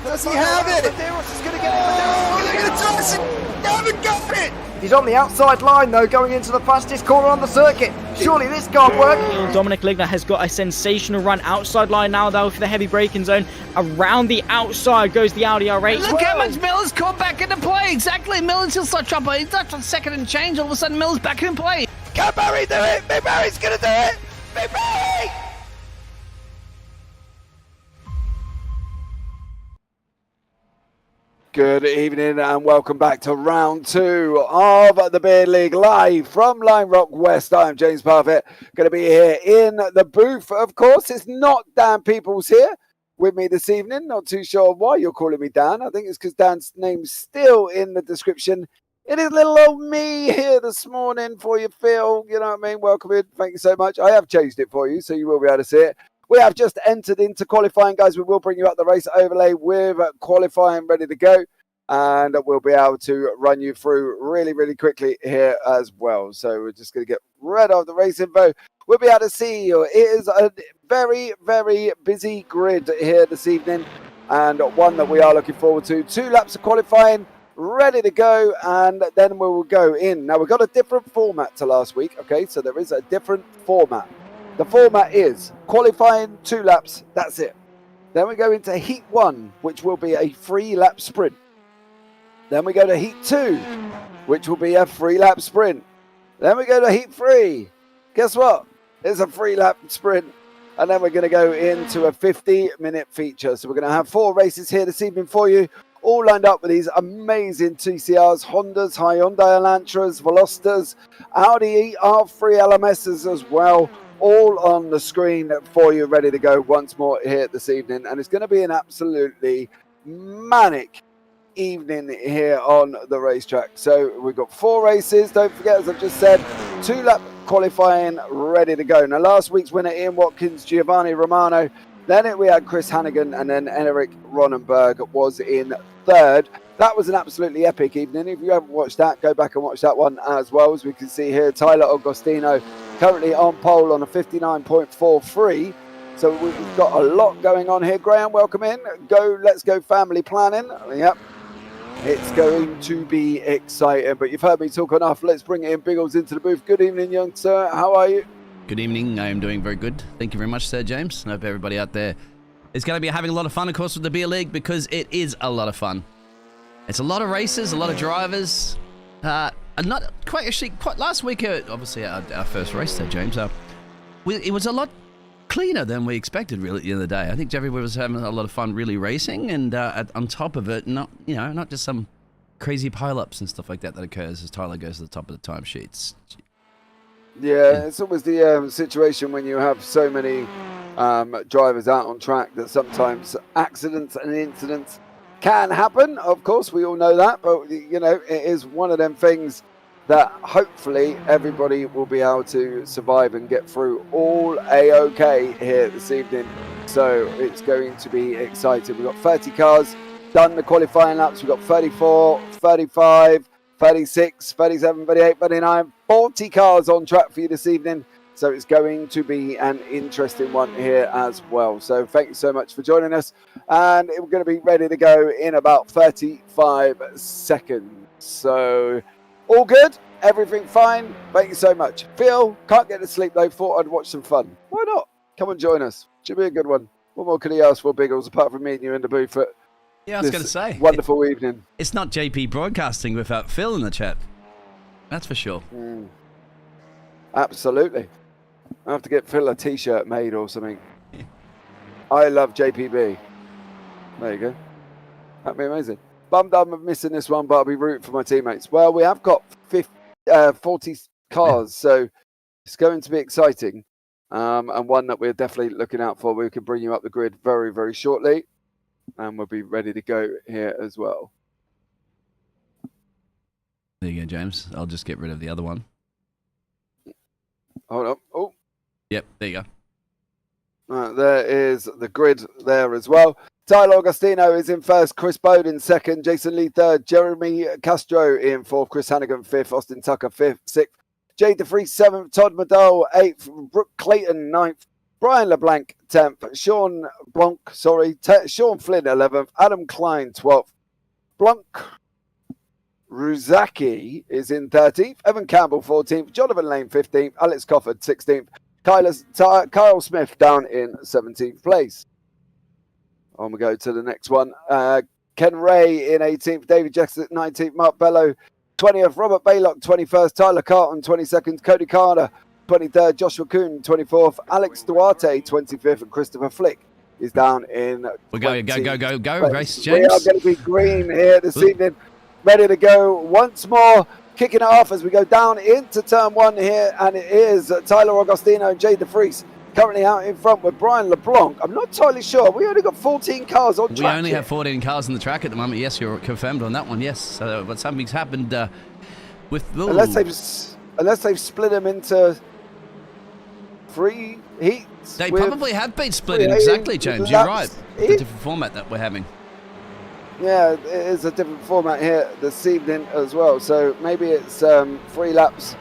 Does he have it? Medeiros is going to get it. They're going to toss it. They haven't got it. He's on the outside line though, going into the fastest corner on the circuit. Surely this can't work. Dominic Ligner has got a sensational run outside line now though for the heavy braking zone. Around the outside goes the Audi R8. Look how much Miller's caught back into play. Exactly, Miller's still such trouble. He's not on second and change. All of a sudden Miller's back in play. Can Barry do it? Big Barry's going to do it. Big Barry! Good evening and welcome back to round 2 of the Beard League live from Lime Rock West. I'm James Parfitt, going to be here in the booth. Of course, it's not Daan Pepels here with me this evening. Not too sure why you're calling me Dan. I think it's because Dan's name's still in the description. It is little old me here this morning for you, Phil. You know what I mean? Welcome in. Thank you so much. I have changed it for you, so you will be able to see it. We have just entered into qualifying, guys. We will bring you up the race overlay with qualifying ready to go. And we'll be able to run you through really, really quickly here as well. So we're just going to get rid of the race info. We'll be able to see you. It is a very, very busy grid here this evening. And one that we are looking forward to. 2 laps of qualifying ready to go. And then we will go in. Now, we've got a different format to last week. Okay, so there is a different format. The format is qualifying 2 laps, that's it. Then we go into heat 1, which will be a 3-lap sprint. Then we go to heat 2, which will be a 3-lap sprint. Then we go to heat 3. Guess what? It's a 3-lap sprint. And then we're going to go into a 50-minute feature. So we're going to have 4 races here this evening for you, all lined up with these amazing TCRs, Hondas, Hyundai Elantras, Velocitors, Audi R3 LMSs as well. all on the screen for you, ready to go once more here this evening. And it's going to be an absolutely manic evening here on the racetrack. So we've got 4 races. Don't forget, as I've just said, 2-lap qualifying ready to go. Now, last week's winner, Ian Watkins, Giovanni Romano. Then we had Chris Hannigan, and then Eric Ronenberg was in third. That was an absolutely epic evening. If you haven't watched that, go back and watch that one as well. As we can see here, Tyler Agostino currently on pole on a 59.43. So we've got a lot going on here. Graham, welcome in. Let's go family planning. Yep. It's going to be exciting, but you've heard me talk enough. Let's bring in Biggles into the booth. Good evening, young sir. How are you? Good evening. I am doing very good. Thank you very much, Sir James. I hope everybody out there is going to be having a lot of fun, of course, with the Beer League, because it is a lot of fun. It's a lot of races, a lot of drivers. Not quite last week, obviously our first race, Sir James. It was a lot cleaner than we expected, really, at the end of the day. I think everybody was having a lot of fun really racing, and on top of it, not just some crazy pile-ups and stuff like that occurs as Tyler goes to the top of the timesheets. Yeah, it's always the situation when you have so many drivers out on track that sometimes accidents and incidents can happen. Of course, we all know that, but it is one of them things that hopefully everybody will be able to survive and get through all A-OK here this evening. So it's going to be exciting. We've got 30 cars done the qualifying laps. We've got 34, 35, 36, 37, 38, 39, 40 cars on track for you this evening. So it's going to be an interesting one here as well. So thank you so much for joining us. And we're going to be ready to go in about 35 seconds. So all good, everything fine. Thank you so much. Phil, can't get to sleep though. Thought I'd watch some fun. Why not? Come and join us. Should be a good one. What more could he ask for, Biggles, apart from meeting you in the booth at I was going to say. Wonderful evening. It's not JP Broadcasting without Phil in the chat. That's for sure. Absolutely. I have to get Phil a t-shirt made or something. I love JPB. There you go. That'd be amazing. Bummed I'm missing this one, but I'll be rooting for my teammates. Well, we have got 40 cars, so it's going to be exciting. And one that we're definitely looking out for. We can bring you up the grid very, very shortly. And we'll be ready to go here as well. There you go, James. I'll just get rid of the other one. Hold on. Oh. Yep, there you go. There is the grid there as well. Tyler Agostino is in first, Chris Bowden second, Jason Lee third, Jeremy Castro in fourth, Chris Hannigan fifth, Austin Tucker fifth, sixth, Jay DeFries seventh, Todd Madole eighth, Brooke Clayton ninth, Brian LeBlanc 10th, Sean Flynn 11th, Adam Klein 12th, Blanc Ruzaki is in 13th, Evan Campbell 14th, Jonathan Lane 15th, Alex Cofford 16th, Kyle Smith down in 17th place. On we go to the next one. Ken Ray in 18th, David Jackson 19th, Mark Bellow 20th, Robert Baylock 21st, Tyler Carton 22nd, Cody Carter 23rd, Joshua Kuhn 24th, Alex Duarte 25th, and Christopher Flick is down in. We go, race, James. We are going to be green here this evening, ready to go once more, kicking it off as we go down into turn one here, and it is Tyler Agostino and Jay DeFries currently out in front with Brian LeBlanc. I'm not totally sure. We only got 14 cars on track. We only have 14 cars on the track at the moment. Yes, you're confirmed on that one. Yes, so, but something's happened with. Unless they've split them into 3 heats. They probably have been split in, exactly, James. You're right. It's a different format that we're having. Yeah, it is a different format here this evening as well. So maybe it's 3 laps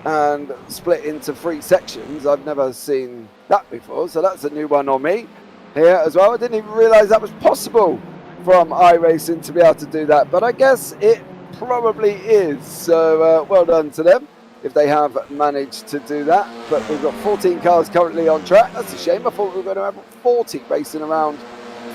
and split into 3 sections. I've never seen that before, so that's a new one on me here as well. I didn't even realise that was possible from iRacing to be able to do that, but I guess it probably is. So well done to them if they have managed to do that. But we've got 14 cars currently on track. That's a shame. I thought we were going to have 40 racing around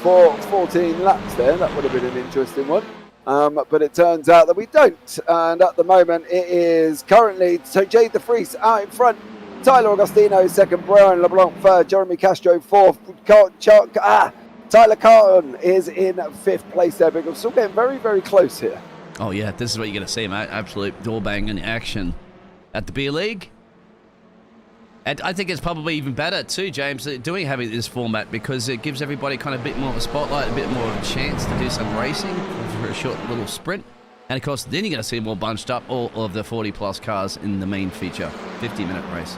for 14 laps there. That would have been an interesting one. But it turns out that we don't. And at the moment, it is currently Jay DeFries out in front. Tyler Agostino second, Brian LeBlanc third, Jeremy Castro fourth. Tyler Carton is in 5th place there. But we're still getting very, very close here. Oh, yeah, this is what you're going to see, mate. Absolute door banging action at the Beer League. And I think it's probably even better too, James, having this format, because it gives everybody kind of a bit more of a spotlight, a bit more of a chance to do some racing for a short little sprint. And of course, then you're going to see more bunched up, all of the 40-plus cars in the main feature, 50-minute race.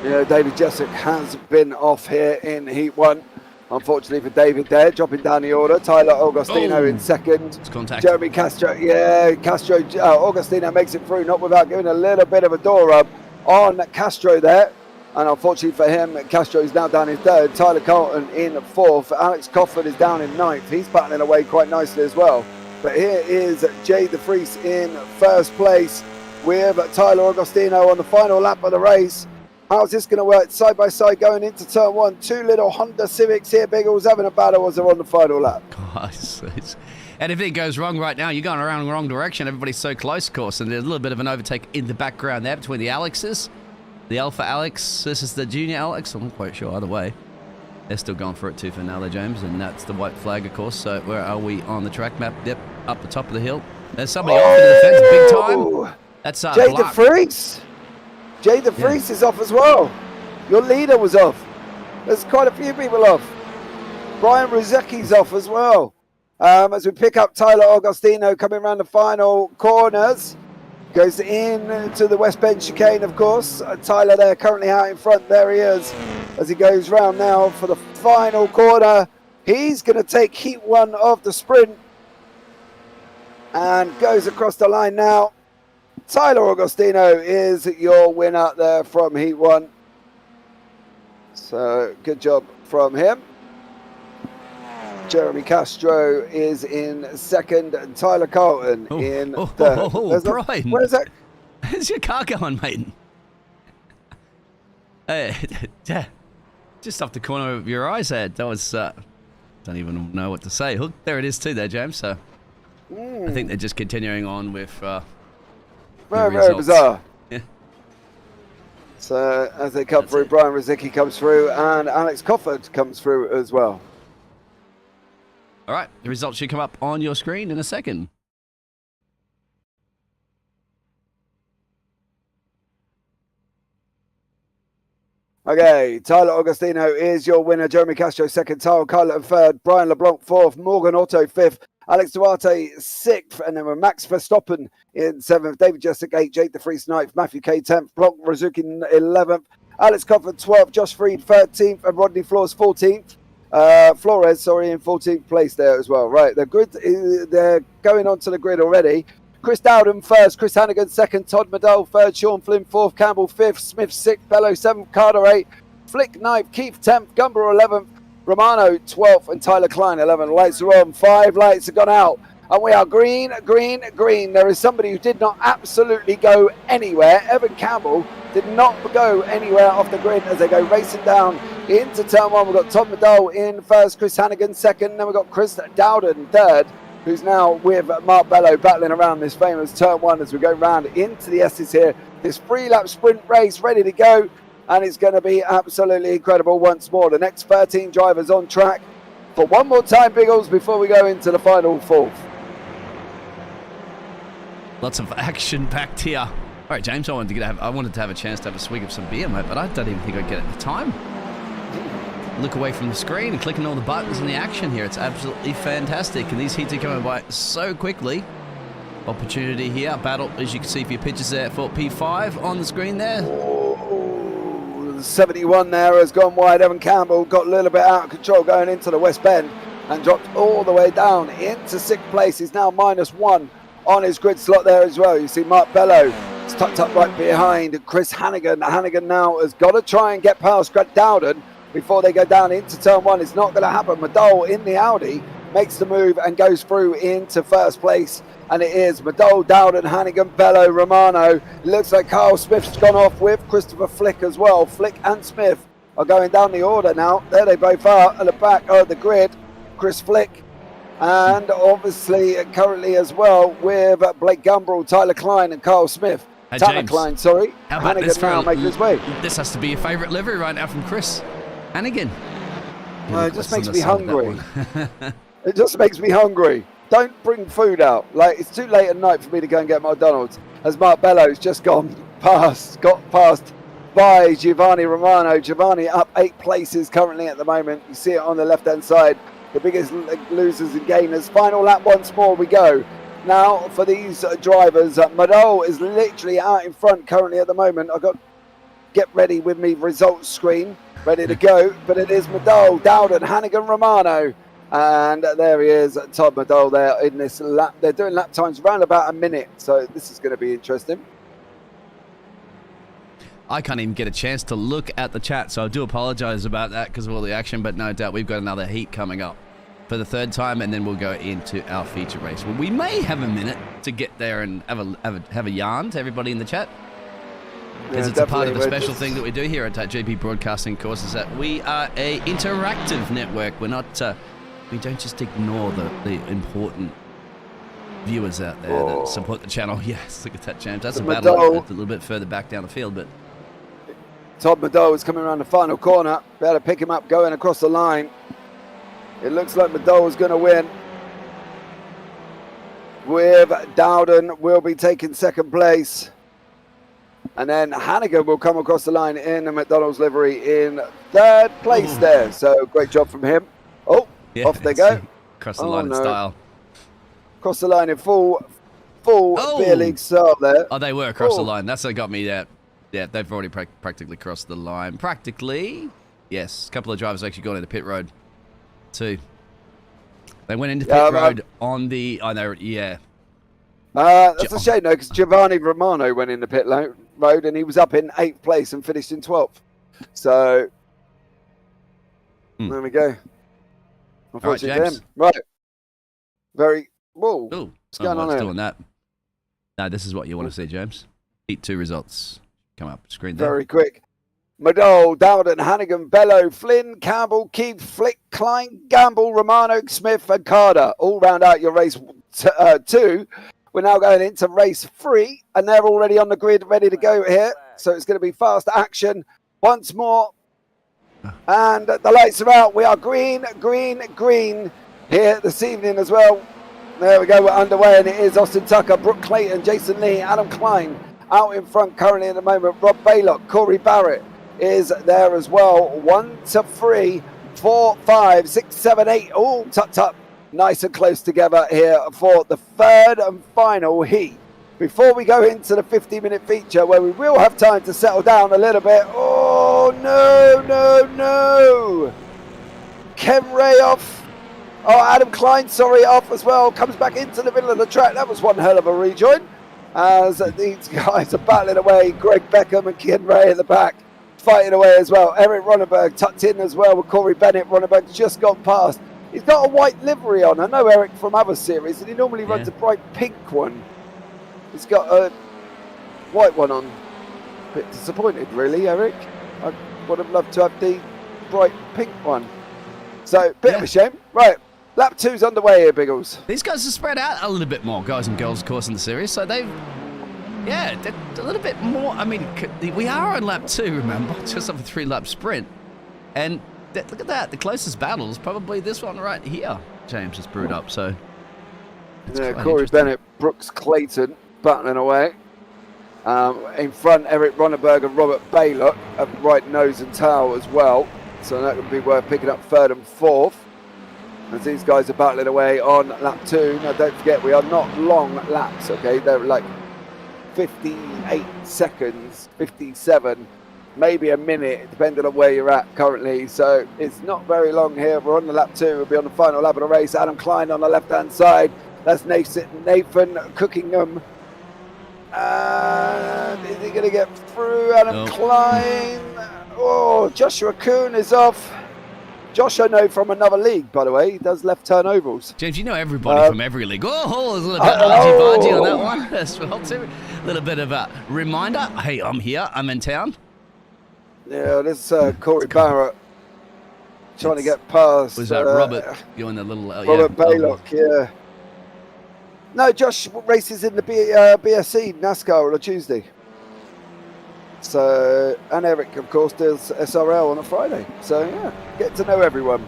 Yeah, David Jessic has been off here in Heat 1. Unfortunately for David there, dropping down the order. Tyler Augustino in second. It's contact. Jeremy Castro, Augustino makes it through, not without giving a little bit of a door rub on Castro there. And unfortunately for him, Castro is now down in third. Tyler Carlton in fourth. Alex Cofford is down in ninth. He's battling away quite nicely as well. But here is Jay De Vries in first place with Tyler Augustino on the final lap of the race. How's this going to work side by side going into turn one? Two little Honda Civics here, Biggles, having a battle as they're on the final lap. And if it goes wrong right now, you're going around in the wrong direction. Everybody's so close, of course, and there's a little bit of an overtake in the background there between the Alexes. The Alpha Alex, this is the Junior Alex. I'm not quite sure either way. They're still going for it too for now, there, James, and that's the white flag, of course. So where are we on the track map? Yep, up the top of the hill. There's somebody off in the fence, big time. That's Jay De Vries. Jay De Vries is off as well. Your leader was off. There's quite a few people off. Brian Rozecki's off as well. As we pick up Tyler Augustino coming around the final corners. Goes in to the West Bend chicane, of course. Tyler there currently out in front. There he is as he goes round now for the final corner. He's going to take Heat 1 of the sprint and goes across the line now. Tyler Augustino is your winner there from Heat 1. So good job from him. Jeremy Castro is in second, and Tyler Carlton in third. Brian. Where's that? Where's your car going, mate? Just off the corner of your eyes there. That was, don't even know what to say. Look, there it is too there, James. So I think they're just continuing on with very bizarre. Yeah. So as they come through, Brian Rozicki comes through, and Alex Cofford comes through as well. All right, the results should come up on your screen in a second. Okay, Tyler Augustino is your winner. Jeremy Castro second, Tyler Carlton third, Brian LeBlanc fourth, Morgan Otto fifth, Alex Duarte sixth, and then we're Max Verstappen in seventh, David Jessic eighth, Jake De Vries ninth, Matthew K 10th, Blanc Rozuki 11th, Alex Cofford 12th, Josh Freed 13th, and Rodney Flores 14th. Flores, in 14th place there as well. Right, they're good. They're going onto the grid already. Chris Dowden first, Chris Hannigan second, Todd Medell third, Sean Flynn fourth, Campbell fifth, Smith sixth, Bello seventh, Carter eighth, Flick ninth, Keith 10th, Gumborough 11th, Romano 12th, and Tyler Klein 11th. Lights are on. 5 lights have gone out. And we are green, green, green. There is somebody who did not absolutely go anywhere. Evan Campbell did not go anywhere off the grid as they go racing down into turn one. We've got Todd Medell in first, Chris Hannigan second, then we've got Chris Dowden third, who's now with Mark Bello battling around this famous turn one as we go round into the S's here. This 3-lap sprint race ready to go, and it's going to be absolutely incredible once more. The next 13 drivers on track for one more time, Biggles, before we go into the final fourth. Lots of action packed here. All right, James, I wanted to have a chance to have a swig of some beer, mate, but I don't even think I'd get it at the time. Look away from the screen and clicking all the buttons and the action here. It's absolutely fantastic, and these heats are coming by so quickly. Opportunity here, battle, as you can see for your pictures there, for P5 on the screen there. Oh, 71 there has gone wide. Evan Campbell got a little bit out of control going into the West Bend and dropped all the way down into 6th place. He's now -1 on his grid slot there as well. You see Mark Bello is tucked up right behind Chris Hannigan. Hannigan now has got to try and get past Greg Dowden before they go down into turn one. It's not going to happen. Madole in the Audi makes the move and goes through into first place. And it is Madole, Dowden, Hannigan, Bello, Romano. It looks like Carl Smith's gone off with Christopher Flick as well. Flick and Smith are going down the order now. There they both are at the back of the grid. Chris Flick. And obviously currently as well with Blake Gumbrell, Tyler Klein and Carl Smith. Tyler Klein, sorry. How about Hannigan now making his way. This has to be your favourite livery right now from Chris Hannigan. Well, it just makes me hungry. It just makes me hungry. Don't bring food out. Like, it's too late at night for me to go and get McDonald's. As Mark Bello's just got past by Giovanni Romano. Giovanni up 8 places currently at the moment. You see it on the left-hand side. The biggest losers and gainers. Final lap once more we go. Now for these drivers, Madol is literally out in front currently at the moment. I've got get ready with me results screen, ready to go. But it is Madol, Dowden, Hannigan, Romano. And there he is, Todd Madol there in this lap. They're doing lap times around about a minute. So this is going to be interesting. I can't even get a chance to look at the chat, so I do apologize about that because of all the action, but no doubt we've got another heat coming up for the 3rd time, and then we'll go into our feature race. Well, we may have a minute to get there and have a yarn to everybody in the chat, because it's a part of a special thing that we do here at JP Broadcasting, of course, is that we are a interactive network. We're not, we don't just ignore the important viewers out there that support the channel. Yes, look at that, James. That's a battle a little bit further back down the field, but Todd Madol is coming around the final corner. Better pick him up going across the line. It looks like Madol is going to win. With Dowden will be taking 2nd place. And then Hannigan will come across the line in the McDonald's livery in 3rd place there. So great job from him. Oh, yeah, off they go. Across the line in style. Across the line in full beer league style there. Oh, they were across the line. That's what got me there. Yeah, they've already practically crossed the line. Practically, yes. A couple of drivers actually got into pit road, too. They went into pit road on the... Oh, no, yeah. That's a shame, though, because Giovanni Romano went into pit road, and he was up in 8th place and finished in 12th. So, there we go. Unfortunately, James. Right. Very... Whoa. Ooh. What's going on there? Doing that. No, this is what you want to see, James. Heat 2 results. Come up, screen there. Very quick. Madol, Dowden, Hannigan, Bello, Flynn, Campbell, Keith, Flick, Klein, Gamble, Romano, Smith, and Carter. All round out your race 2. We're now going into race 3, and they're already on the grid, ready to go here. So it's going to be fast action once more. And the lights are out. We are green here this evening as well. There we go. We're underway, and it is Austin Tucker, Brooke Clayton, Jason Lee, Adam Klein. Out in front currently at the moment, Rob Baylock, Corey Barrett is there as well. 1 to 3, 4, 5, 6, 7, 8, all tucked nice and close together here for the 3rd and final heat. Before we go into the 50-minute feature, where we will have time to settle down a little bit. Oh, no. Ken Ray off. Oh, Adam Klein, off as well. Comes back into the middle of the track. That was one hell of a rejoin. As these guys are battling away. Greg Beckham and Ken Ray at the back fighting away as well. Eric Ronenberg tucked in as well with Corey Bennett. Ronenberg just got past. He's got a white livery on. I know Eric from other series, and he normally runs a bright pink one. He's got a white one on. A bit disappointed, really, Eric. I would have loved to have the bright pink one. So, bit of a shame. Right. Lap 2's underway here, Biggles. These guys are spread out a little bit more, guys and girls, of course, in the series. So they're a little bit more. I mean, we are on lap 2, remember? Just off a 3-lap sprint. And look at that. The closest battle is probably this one right here. James has brewed up, so... Corey Bennett, Brooks Clayton battling away. In front, Eric Ronenberg and Robert Baylock at right nose and tail as well. So that would be worth picking up 3rd and 4th. As these guys are battling away on lap 2. Now, don't forget, we are not long laps, okay? They're like 58 seconds, 57, maybe a minute, depending on where you're at currently. So it's not very long here. We're on the lap 2. We'll be on the final lap of the race. Adam Klein on the left-hand side. That's Nathan Cookingham. And is he going to get through? Adam Klein. Oh, Joshua Kuhn is off. Josh, I know from another league, by the way. He does left turn ovals. James, you know everybody from every league. Oh, there's a little bit of argy-bargy on that one as well, too. A little bit of a reminder. Hey, I'm here. I'm in town. Yeah, this is Corey Barrett trying to get past. Was that Robert? You're in the little... Robert Baylock, yeah. No, Josh races in the BSC NASCAR on a Tuesday. So, and Eric, of course, does SRL on a Friday. So, yeah, get to know everyone.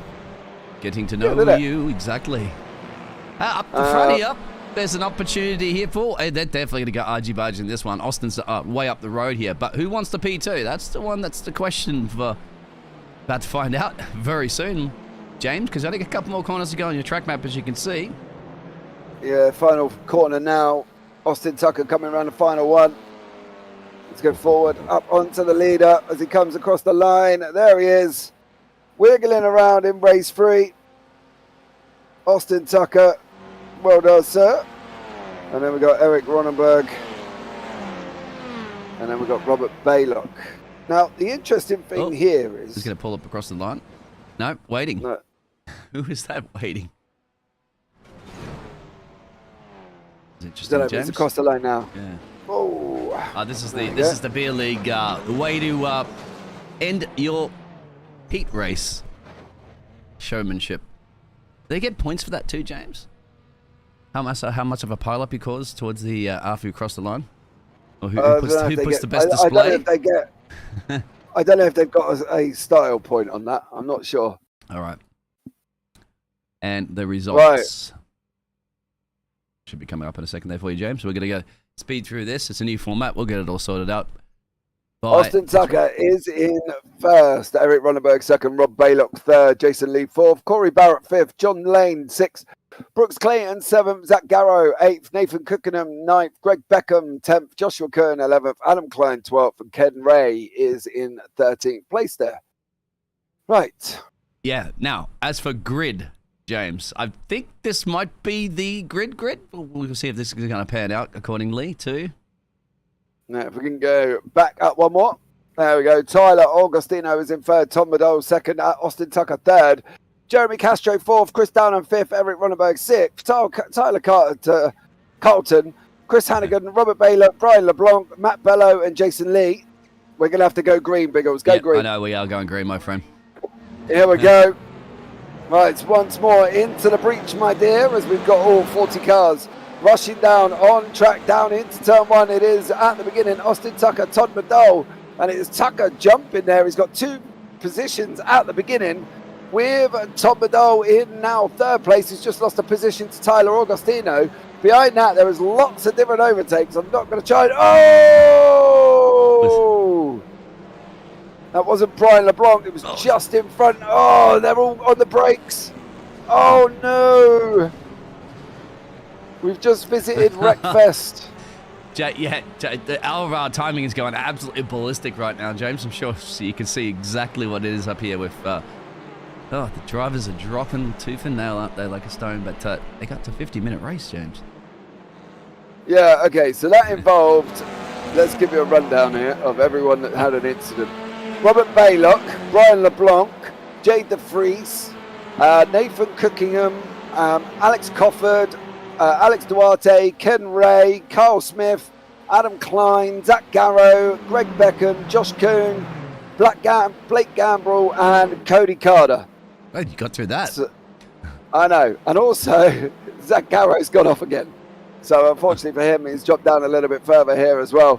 Getting to know you, exactly. Up the Friday up. there's an opportunity here for... Hey, they're definitely going to go argy-bargy in this one. Austin's way up the road here. But who wants the P2? That's the one that's the question for... About to find out very soon, James, because only a couple more corners to go on your track map, as you can see. Yeah, final corner now. Austin Tucker coming around the final one. Let's go forward, up onto the leader as he comes across the line. There he is, wiggling around in race 3. Austin Tucker, well done, sir. And then we got Eric Ronenberg. And then we got Robert Baylock. Now, the interesting thing here is... He's going to pull up across the line. No, waiting. No. Who is that waiting? It's interesting, Don't know, James. it's across the line now. Yeah. Oh, This is the beer league way to end your heat race showmanship. Do they get points for that too, James? How much of a pile up you cause towards the after you cross the line, or who puts the best display? I don't know if they get. I don't know if they've got a style point on that. I'm not sure. All right. And the results should be coming up in a second there for you, James. We're going to go speed through this. It's a new format. We'll get it all sorted out. Austin Tucker is in first. Eric Ronenberg second. Rob Baylock third. Jason Lee fourth. Corey Barrett fifth. John Lane sixth. Brooks Clayton seventh. Zach Garrow eighth. Nathan Cookenham ninth. Greg Beckham 10th. Joshua Kern 11th. Adam Klein 12th. And Ken Ray is in 13th place there. Right. Yeah. Now, as for grid, James, I think this might be the grid. We'll see if this is going to pan out accordingly too. Now, if we can go back up one more. There we go. Tyler Augustino is in third. Tom Medole second. Austin Tucker third. Jeremy Castro fourth. Chris Downham fifth. Eric Ronenberg sixth. Tyler Carlton. Chris Hannigan. Robert Baylor. Brian LeBlanc. Matt Bello and Jason Lee. We're going to have to go green, Biggles. Go green. I know we are going green, my friend. Here we go. Right, once more into the breach, my dear, as we've got all 40 cars rushing down on track down into turn 1. It is at the beginning Austin Tucker, Todd Medole, and it is Tucker jumping there. He's got 2 positions at the beginning with Todd Medole in now third place. He's just lost a position to Tyler Augustino. Behind that, there is lots of different overtakes. I'm not going to try and... Oh! That wasn't Brian LeBlanc. It was just in front. Oh, they're all on the brakes. Oh, no. We've just visited Wreckfest. Our timing is going absolutely ballistic right now, James. I'm sure you can see exactly what it is up here with... the drivers are dropping tooth and nail, aren't they, like a stone? But they got to 50-minute race, James. Yeah, okay. So that involved... Let's give you a rundown here of everyone that had an incident. Robert Baylock, Brian LeBlanc, Jade DeFries, Nathan Cookingham, Alex Cofford, Alex Duarte, Ken Ray, Carl Smith, Adam Klein, Zach Garrow, Greg Beckham, Josh Kuhn, Blake Gambrell, and Cody Carter. Oh, you got through that. So, I know. And also, Zach Garrow's gone off again. So unfortunately for him, he's dropped down a little bit further here as well.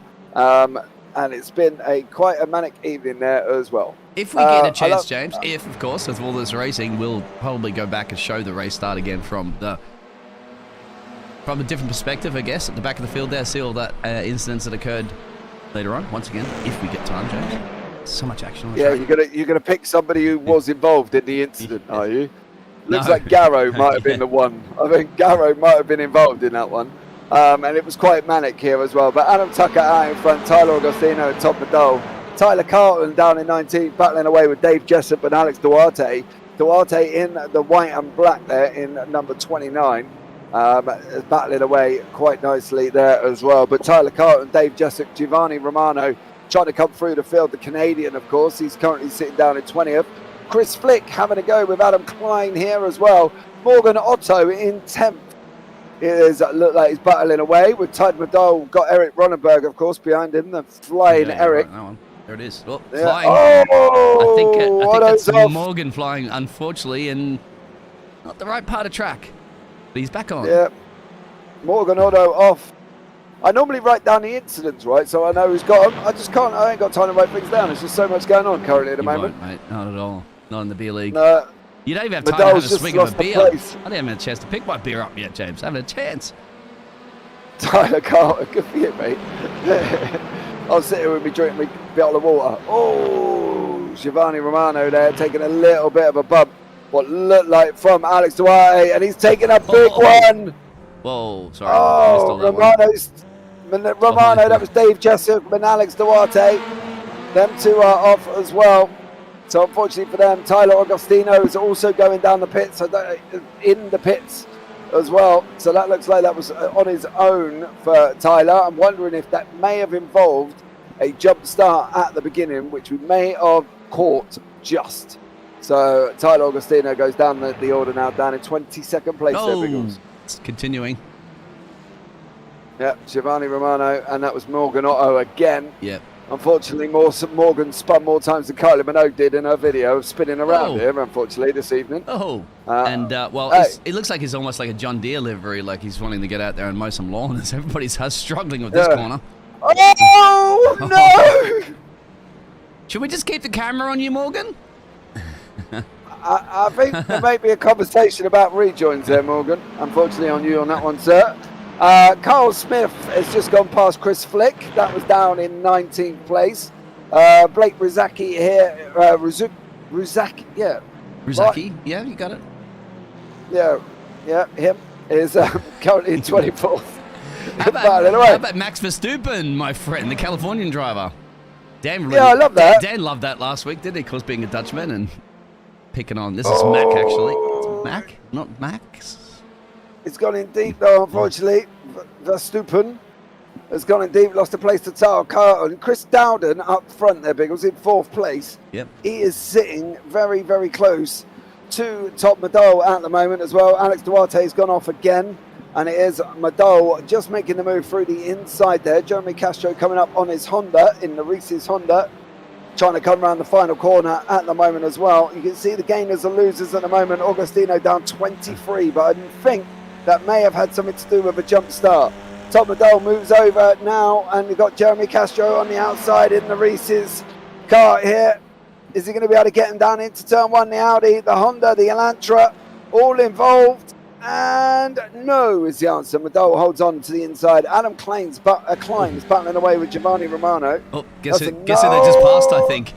And it's been quite a manic evening there as well. If we get a chance, James, if, of course, with all this racing, we'll probably go back and show the race start again from a different perspective, I guess, at the back of the field there, see all that incidents that occurred later on, once again, if we get time, James. So much action on the track. You're gonna pick somebody who was involved in the incident, are you? Looks like Garrow might have been the one. I think Garrow might have been involved in that one. And it was quite manic here as well. But Adam Tucker out in front, Tyler Augustino and Todd Medole. Tyler Carlton down in 19th, battling away with Dave Jessup and Alex Duarte. Duarte in the white and black there in number 29. Battling away quite nicely there as well. But Tyler Carlton, Dave Jessup, Giovanni Romano trying to come through the field. The Canadian, of course, he's currently sitting down in 20th. Chris Flick having a go with Adam Klein here as well. Morgan Otto in 10th. It looked like he's battling away with Todd Medole. Got Eric Ronenberg, of course, behind him. The flying Eric. Right, that one. There it is. Oh, yeah. Flying. Oh, I think that's off. Morgan flying, unfortunately, in not the right part of track. But he's back on. Yeah. Morgan Otto off. I normally write down the incidents, right? So I know who's got them. I just can't. I ain't got time to write things down. There's just so much going on currently at the moment. Won't, mate. Not at all. Not in the beer league. No. You don't even have time to have a swig of a beer. Place. I didn't have a chance to pick my beer up yet, James. I haven't had a chance. Tyler Carter, good for you, mate. I was sitting with me drinking my bottle of water. Oh, Giovanni Romano there taking a little bit of a bump. What looked like from Alex Duarte, and he's taking a big one. Whoa, sorry. I missed all that one. Romano, that was Dave Jessup and Alex Duarte. Them two are off as well. So unfortunately for them, Tyler Agostino is also going down the pits, in the pits as well. So that looks like that was on his own for Tyler. I'm wondering if that may have involved a jump start at the beginning, which we may have caught just. So Tyler Agostino goes down the order now, down in 22nd place there, Biggles. It's continuing. Yeah, Giovanni Romano, and that was Morgan Otto again. Yep. Unfortunately, Morgan spun more times than Kylie Minogue did in her video of spinning around here, unfortunately, this evening. It looks like it's almost like a John Deere livery, like he's wanting to get out there and mow some lawn, as everybody's struggling with this corner. Oh, no! Should we just keep the camera on you, Morgan? I think there may be a conversation about rejoins there, Morgan. Unfortunately on you on that one, sir. Carl Smith has just gone past Chris Flick. That was down in 19th place. Blake Ruzaki here. Ruzaki, yeah. Ruzaki, yeah, you got it. Yeah, him is currently in 24th. How about Max Verstappen, my friend, the Californian driver? Dan, I love that. Dan loved that last week, didn't he? Of course, being a Dutchman and picking on. This is Mac, actually. It's Mac, not Max. It's gone in deep, though, unfortunately. Verstappen has gone in deep, lost a place to Tyler Carter. And Chris Dowden up front there, Biggles, in 4th place. Yep. He is sitting very, very close to Top Madol at the moment as well. Alex Duarte has gone off again. And it is Madol just making the move through the inside there. Jeremy Castro coming up on his Honda, in the Reese's Honda, trying to come around the final corner at the moment as well. You can see the gainers and losers at the moment. Augustino down 23, but I think that may have had something to do with a jump start. Tom Madol moves over now, and we've got Jeremy Castro on the outside in the Reese's car here. Is he going to be able to get him down into turn 1? The Audi, the Honda, the Elantra, all involved. And no is the answer. Madol holds on to the inside. Adam Klein's battling away with Giovanni Romano. Oh, guess who they just passed, I think.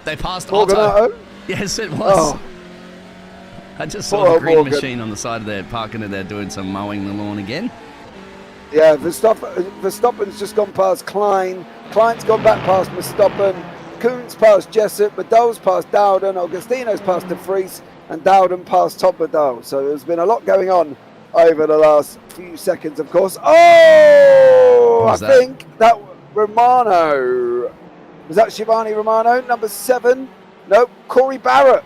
They passed Otto. Yes, it was. Oh. I just saw the green machine on the side of there, parking it there, doing some mowing the lawn again. Yeah, Verstappen's just gone past Klein. Klein's gone back past Verstappen. Koons past Jessup. Madol's past Dowden. Augustino's past De Vries. And Dowden past Top Madol. So there's been a lot going on over the last few seconds, of course. Oh, I think that Romano. Was that Giovanni Romano? Number 7? Nope, Corey Barrett.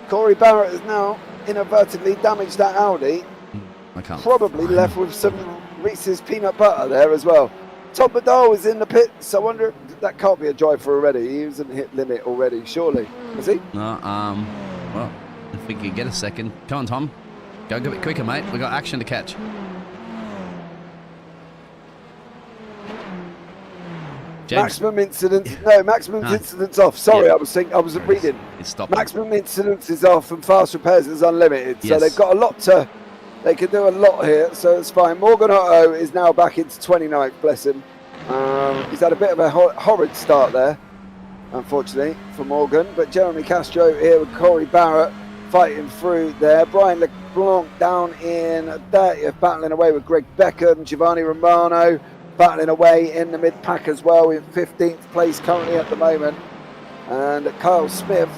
Corey Barrett has now inadvertently damaged that Audi. Probably left with some Reese's peanut butter there as well. Top Madol is in the pits. I wonder if that can't be a driver already. He hasn't hit limit already, surely. Has he? No, well, if we could get a second. Come on, Tom. Go a bit quicker, mate. We've got action to catch. James. Maximum incidents. No, maximum incidents off. Sorry, I was reading. It's stopped. Maximum incidents is off and fast repairs is unlimited. Yes. So they've got a lot to. They can do a lot here, so it's fine. Morgan Otto is now back into 29th, bless him. He's had a bit of a horrid start there, unfortunately, for Morgan. But Jeremy Castro here with Corey Barrett fighting through there. Brian LeBlanc down in 30th, battling away with Greg Beckham. Giovanni Romano battling away in the mid-pack as well, in 15th place currently at the moment. And Kyle Smith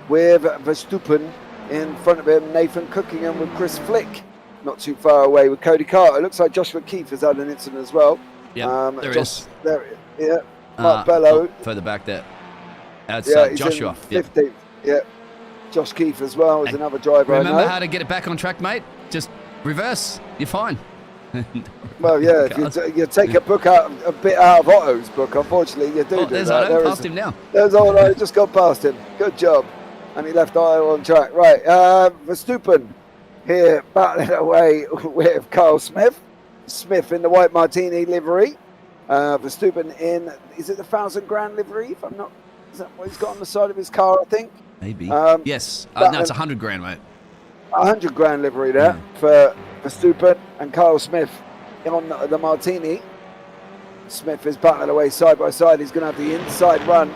with Verstappen in front of him. Nathan Cookingham with Chris Flick not too far away with Cody Carter. It looks like Joshua Keefe has had an incident as well. Yeah, there is. There, yeah. Mark Bello. Further back there. That's he's Joshua. 15th. Yeah. Josh Keefe as well is another driver. Remember how to get it back on track, mate? Just reverse. You're fine. Well, yeah, if you take a bit out of Otto's book, unfortunately, you do there's that. Otto, past him now. There's Otto, just got past him. Good job. And he left Otto on track. Right, Verstappen here battling away with Carl Smith. Smith in the white martini livery. Verstappen in, is it the 1,000 grand livery? If I'm not, is that what he's got on the side of his car, I think? Maybe. Yes. No, it's 100 grand, mate. 100 grand livery there for Verstappen and Kyle Smith on the Martini. Smith is battling away side by side. He's going to have the inside run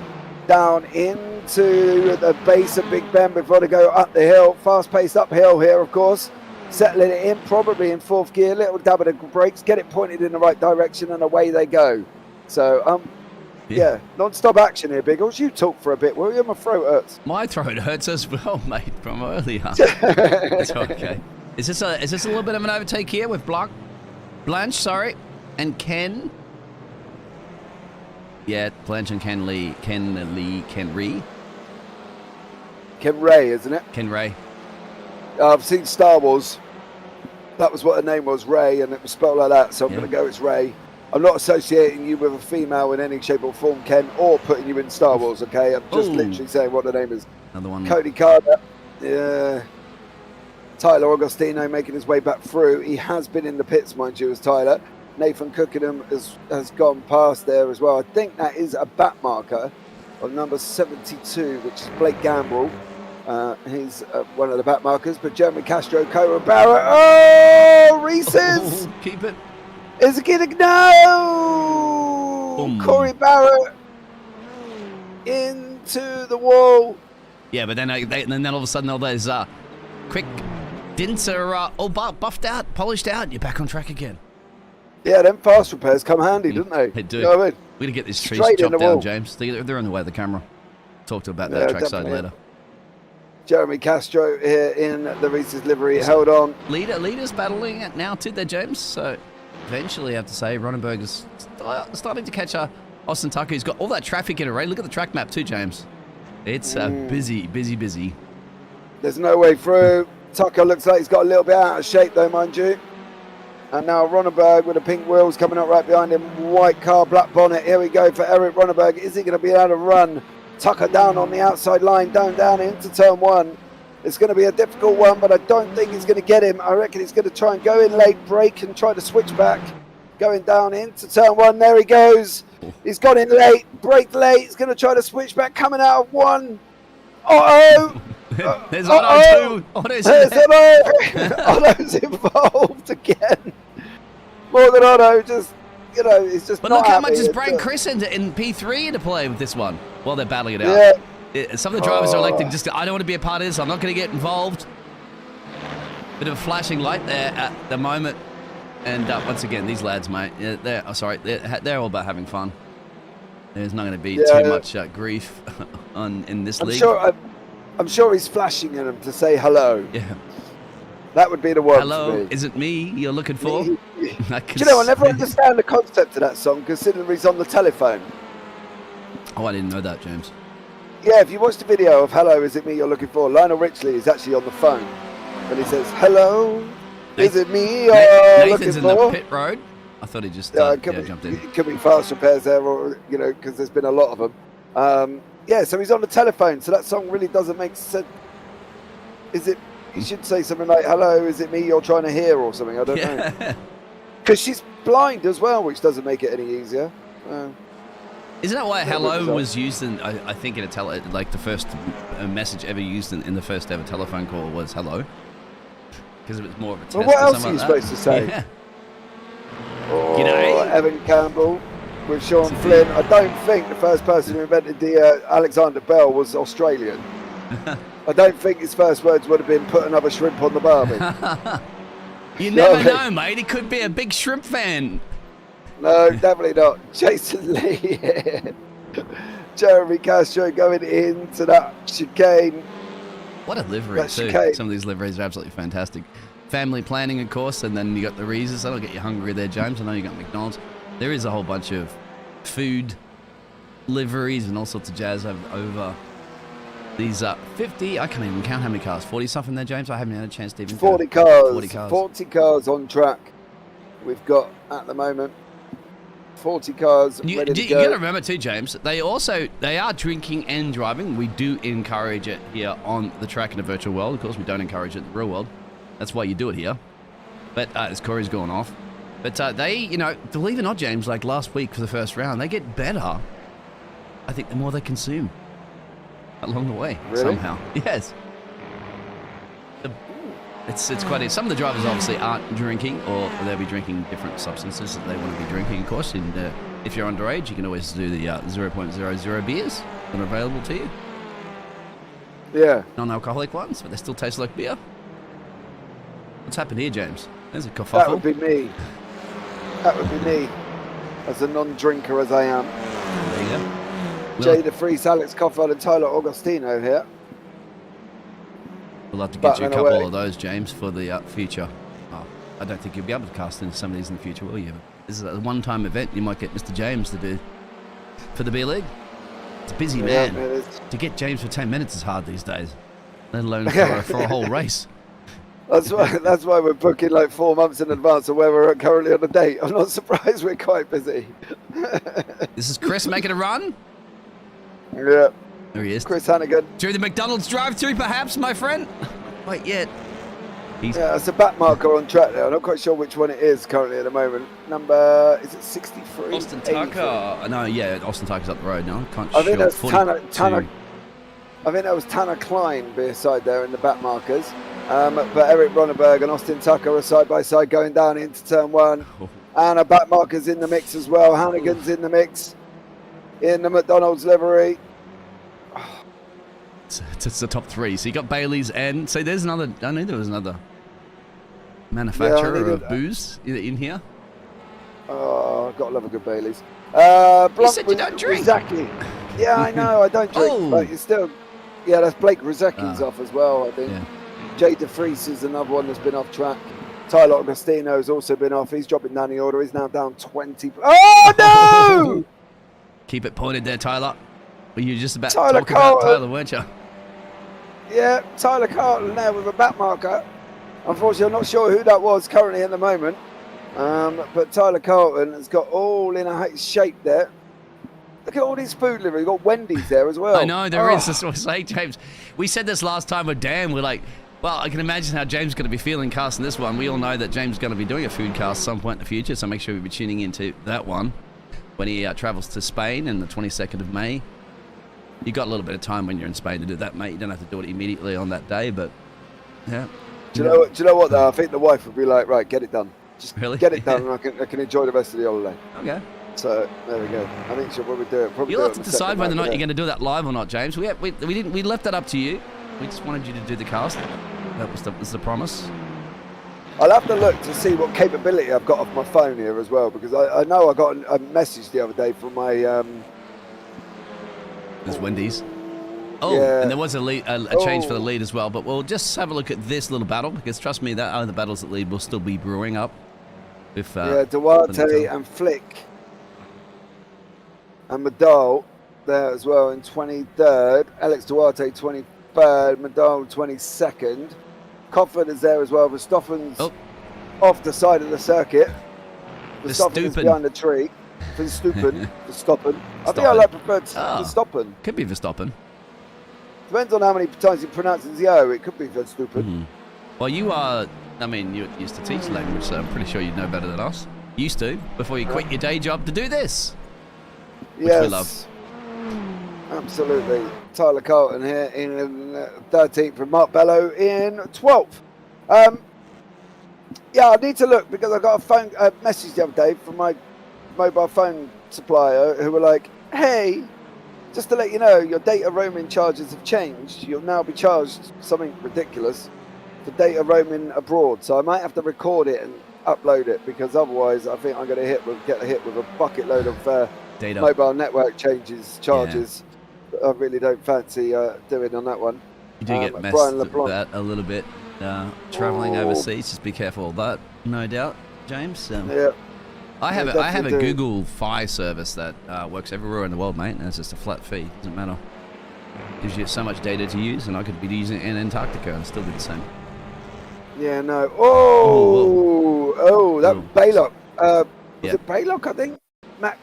down into the base of Big Ben before they go up the hill. Fast-paced uphill here, of course. Settling it in, probably in fourth gear. Little dab of the brakes, get it pointed in the right direction, and away they go. So, yeah, non-stop action here, Biggles. You talk for a bit, will you? My throat hurts. My throat hurts as well, mate, from earlier. It's okay. Is this a little bit of an overtake here with Blanche, sorry, and Ken? Yeah, Blanche and Ken Ray, Ken Ray, isn't it? Ken Ray. I've seen Star Wars. That was what her name was, Ray, and it was spelled like that, so I'm going to go it's Ray. I'm not associating you with a female in any shape or form, Ken, or putting you in Star Wars, okay? I'm just literally saying what the name is. Another one. Cody Carter. Yeah. Tyler Augustino making his way back through. He has been in the pits, mind you, as Tyler. Nathan Cookingham has gone past there as well. I think that is a back marker on number 72, which is Blake Gamble. He's one of the back markers, but Jeremy Castro, Cora Barrett. Oh, Reese's! Keep it. Is it getting no? Corey Barrett into the wall. Yeah, but then all of a sudden all those quick dints are all buffed out, polished out. You're back on track again. Yeah, them fast repairs come handy, didn't they? They do. You know what I mean? We're going to get these trees Straight chopped in the down, wall. James. They're on the way to the camera. Talk to about that trackside later. Jeremy Castro here in the Reese's livery, held on. Leaders battling it now too there, James. So eventually I have to say Ronenberg is starting to catch Austin Tucker. He's got all that traffic in it, right? Look at the track map too, James. It's busy. There's no way through. Tucker looks like he's got a little bit out of shape though, mind you. And now Ronenberg with the pink wheels coming up right behind him. White car, black bonnet. Here we go for Eric Ronenberg. Is he going to be able to run? Tucker down on the outside line, down into turn one. It's going to be a difficult one, but I don't think he's going to get him. I reckon he's going to try and go in late, brake, and try to switch back. Going down into turn one. There he goes. He's gone in late, braked late. He's going to try to switch back, coming out of one. Uh-oh. There's Otto too. Otto's Otto's involved again. Morgan Otto just, he's just. But not look how happy. much is Brian Chris in P3 into play with this one while they're battling it out. Yeah. Some of the drivers are electing I don't want to be a part of this. I'm not going to get involved. Bit of a flashing light there at the moment. And once again, these lads, mate, they're all about having fun. There's not going to be too much grief in this league. I'm sure he's flashing at him to say hello. Yeah. That would be the one. Hello, for me. is it me you're looking for? Do you know, I never understand the concept of that song, considering he's on the telephone. Oh, I didn't know that, James. Yeah, if you watch the video of Hello, Is It Me You're Looking For, Lionel Richie is actually on the phone. And he says, hello, is it me you're Nathan's looking in for? the pit road. I thought he just jumped in. It could be fast repairs there, or, because there's been a lot of them. So he's on the telephone, so that song really doesn't make sense. You should say something like, hello, is it me you're trying to hear, or something, I don't know. Because she's blind as well, which doesn't make it any easier. Isn't that why hello was used in, I think, in the first message ever used in the first ever telephone call was hello? Because it was more of a test. Well, what else are you supposed to say? Yeah. G'day. Evan Campbell with Sean Flynn. I don't think the first person who invented the Alexander Bell was Australian. I don't think his first words would have been put another shrimp on the barbie. You never know, mate. He could be a big shrimp fan. No, definitely not. Jason Lee. Jeremy Castro going into that chicane. What a livery, too. Chicane. Some of these liveries are absolutely fantastic. Family planning, of course, and then you got the Reeses. That'll get you hungry there, James. I know you got McDonald's. There is a whole bunch of food liveries and all sorts of jazz over these 50. I can't even count how many cars. 40 something there, James. I haven't had a chance to even 40 cars. 40 cars on track. We've got at the moment 40 cars ready to go. You got to remember too, James. They are drinking and driving. We do encourage it here on the track in the virtual world. Of course, we don't encourage it in the real world. That's why you do it here. But as Corey's gone off. But they, believe it or not, James, like last week for the first round, they get better, I think, the more they consume along the way, somehow. Yes. It's quite. Some of the drivers obviously aren't drinking, or they'll be drinking different substances that they want to be drinking. Of course, and if you're underage, you can always do the 0.00 beers that are available to you. Yeah. Non-alcoholic ones, but they still taste like beer. What's happened here, James? There's a kerfuffle. That would be me. That would be me. As a non-drinker as I am. There you go. Jay De Vries, Alex Coffard and Tyler Augustino here. We'll have to get you a couple away. of those, James, for the future. Oh, I don't think you'll be able to cast into some of these in the future, will you? This is a one-time event. You might get Mr. James to do for the beer league. It's a busy man. To get James for 10 minutes is hard these days, let alone for a whole race. That's why we're booking like 4 months in advance of where we're currently on the date. I'm not surprised we're quite busy. This is Chris making a run. Yeah. There he is. Chris Hannigan. Through the McDonald's drive-thru, perhaps, my friend? Wait yet. Yeah, it's a back marker on track there. I'm not quite sure which one it is currently at the moment. Number, is it 63? Austin Tucker. No, yeah, Austin Tucker's up the road now. I think that's Tanner. I think that was Tanner Klein beside there in the back markers. But Eric Ronneberg and Austin Tucker are side by side going down into turn 1. And a back marker's in the mix as well. Hannigan's in the mix in the McDonald's livery. It's the top 3. So you got Bailey's and so there's another. I knew there was another manufacturer of booze in here. Oh, gotta love a good Bailey's. You said you don't drink. Exactly. Yeah, I know. I don't drink, but you still. Yeah, that's Blake Rizecki's off as well. I think. Yeah. Jay De Vries is another one that's been off track. Tyler Augustino has also been off. He's dropping down the order. He's now down 20. Oh no! Keep it pointed there, Tyler. Were you just about Tyler to talk about Tyler, weren't you? Yeah, Tyler Carlton there with a back marker. Unfortunately, I'm not sure who that was currently at the moment. But Tyler Carlton has got all in a shape there. Look at all these food livery. You've got Wendy's there as well. I know, there is. That's what I was saying, James. We said this last time with Dan. We're like, well, I can imagine how James is going to be feeling casting this one. We all know that James is going to be doing a food cast some point in the future, so make sure we be tuning into that one when he travels to Spain on the 22nd of May. You got a little bit of time when you're in Spain to do that, mate. You don't have to do it immediately on that day, but yeah. Do you know what though? I think the wife would be like, right, get it done. Just really? Get it done, and I can enjoy the rest of the holiday. Okay. So there we go. I think she'll probably do it. You'll have to decide whether or not you're going to do that live or not, James. We left that up to you. We just wanted you to do the cast. That was the promise. I'll have to look to see what capability I've got off my phone here as well, because I know I got a message the other day from my. There's Wendy's. Oh, yeah. And there was a change for the lead as well. But we'll just have a look at this little battle, because trust me, that other battles that lead will still be brewing up. If Duarte and Flick and Madal there as well in 23rd. Alex Duarte 23rd. Madal 22nd. Coffin is there as well. Verstappen's off the side of the circuit. Verstappen is behind the tree. Verstappen. I think I preferred Verstappen. Could be Verstappen. Depends on how many times you pronounce it as yo. It could be Verstappen. Mm-hmm. Well, you are. I mean, you used to teach language, so I'm pretty sure you'd know better than us. Used to before you quit your day job to do this. Which we love. Absolutely. Tyler Carlton here in 13th from Mark Bello in 12th. Yeah, I need to look because I got a message the other day from my mobile phone supplier who were like, hey, just to let you know, your data roaming charges have changed. You'll now be charged something ridiculous for data roaming abroad. So I might have to record it and upload it, because otherwise I think I'm going to get hit with a bucket load of mobile network charges. I really don't fancy doing on that one. You do get messed with that a little bit. Traveling overseas, just be careful of that, no doubt, James. Yeah. I have a Google Fi service that works everywhere in the world, mate, and it's just a flat fee. Doesn't matter. Gives you so much data to use, and I could be using it in Antarctica and still do the same. Yeah, no. That Baylock. Was it Baylock, I think?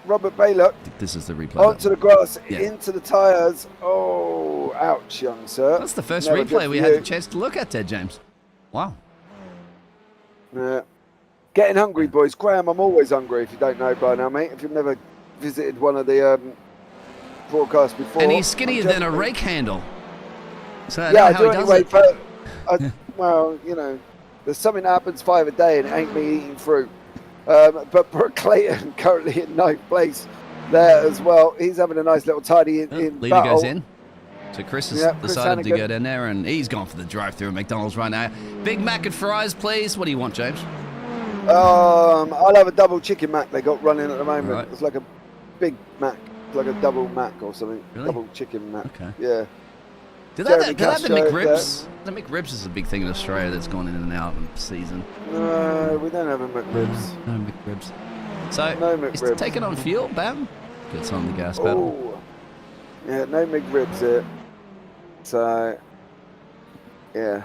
Robert Baylock. I think this is the replay. Onto the grass, into the tyres. Oh, ouch, young sir. That's the first replay we had a chance to look at there, James. Wow. Yeah. Getting hungry, boys. Graham, I'm always hungry, if you don't know by now, mate. If you've never visited one of the broadcasts before. And he's skinnier than a rake handle. So I do anyway. Well, you know. There's something that happens 5 a day and it ain't me eating fruit. But Brooke Clayton currently in 9th place there as well. He's having a nice little tidy in leader battle. goes in. So Chris has decided to go down there, and he's gone for the drive-through at McDonald's right now. Big Mac and fries, please. What do you want, James? I'll have a double chicken Mac they got running at the moment. Right. It's like a Big Mac. It's like a double Mac or something. Really? Double chicken Mac. Okay. Yeah. Do they have the McRibs? The McRibs is a big thing in Australia that's gone in and out of the season. No, we don't have a McRibs. No McRibs. So, No McRibs. he's taking on fuel, bam. Gets on the gas pedal. Oh. Yeah, no McRibs here. So, yeah.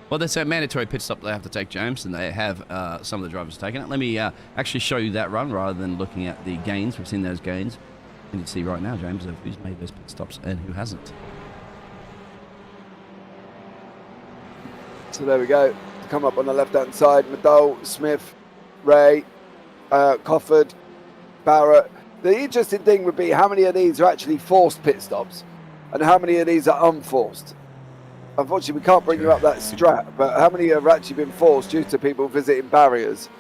Well, there's a mandatory pit stop they have to take, James, and they have some of the drivers taking it. Let me actually show you that run rather than looking at the gains. We've seen those gains. And you can see right now, James, of who's made those pit stops and who hasn't. So there we go. Come up on the left-hand side. Madole, Smith, Ray, Cofford, Barrett. The interesting thing would be how many of these are actually forced pit stops and how many of these are unforced. Unfortunately, we can't bring you up that strat, but how many have actually been forced due to people visiting barriers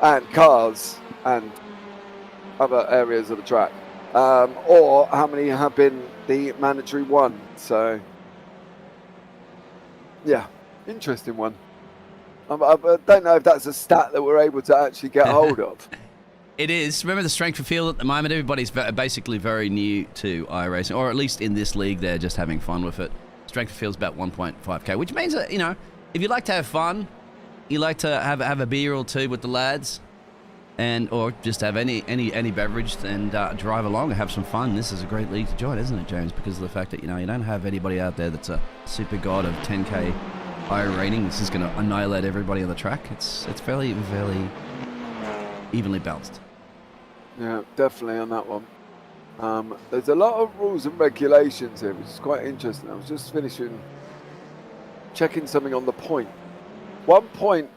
and cars and other areas of the track? Or how many have been the mandatory one? So, yeah, interesting one. I don't know if that's a stat that we're able to actually get hold of. It is. Remember the strength of field at the moment? Everybody's basically very new to iRacing, or at least in this league, they're just having fun with it. Strength of field's about 1.5k, which means that, you know, if you like to have fun, you like to have a beer or two with the lads, and or just have any beverage and drive along and have some fun. This is a great league to join, isn't it, James? Because of the fact that, you know, you don't have anybody out there that's a super god of 10k higher rating. This is going to annihilate everybody on the track. It's fairly evenly balanced. Yeah, definitely on that one. There's a lot of rules and regulations here, which is quite interesting. I was just checking something on the point. 1 point,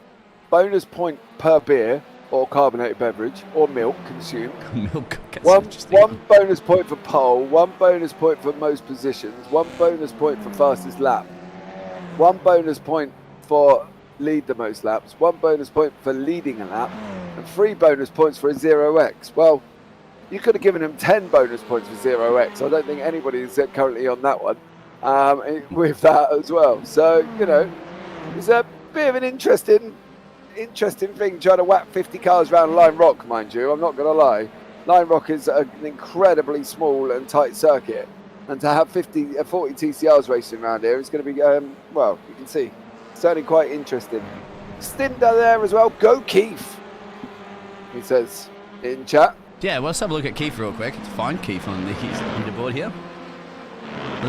bonus point per beer or carbonated beverage or milk consumed. Milk. One bonus point for pole, 1 bonus point for most positions, 1 bonus point for fastest lap, 1 bonus point for lead the most laps, 1 bonus point for leading a lap, and 3 bonus points for a 0x. Well, you could have given him 10 bonus points for 0x. I don't think anybody is currently on that one with that as well. So, you know, it's a bit of an interesting thing trying to whack 50 cars around Line Rock, mind you. I'm not going to lie. Line Rock is an incredibly small and tight circuit. And to have 40 TCRs racing around here is going to be, well, you can see, certainly quite interesting. Stinder there as well. Go Keith, he says in chat. Yeah, well, let's have a look at Keith real quick. To find Keith on the leaderboard here.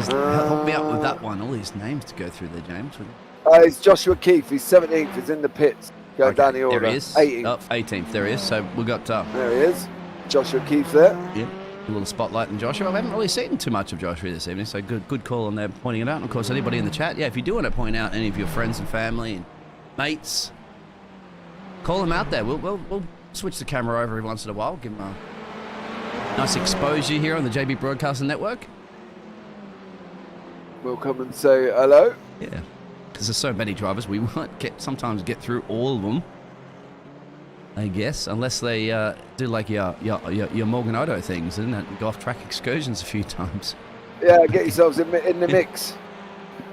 Help me out with that one. All these names to go through there, James. It's Joshua Keith. He's 17th. He's in the pits. Going down the order. There he is. 18th. Oh, 18th. There he is. So we've got... there he is. Joshua Keith there. Yeah. A little spotlight on Joshua. I haven't really seen too much of Joshua this evening, so good call on there pointing it out. And of course, anybody in the chat, yeah, if you do want to point out any of your friends and family and mates, call them out there. We'll switch the camera over every once in a while, give them a nice exposure here on the JB Broadcasting Network. We'll come and say hello. Yeah, because there's so many drivers, we won't sometimes get through all of them, I guess, unless they do like your Morgan Auto things, isn't it? Go off track excursions a few times. Yeah, get yourselves in the mix.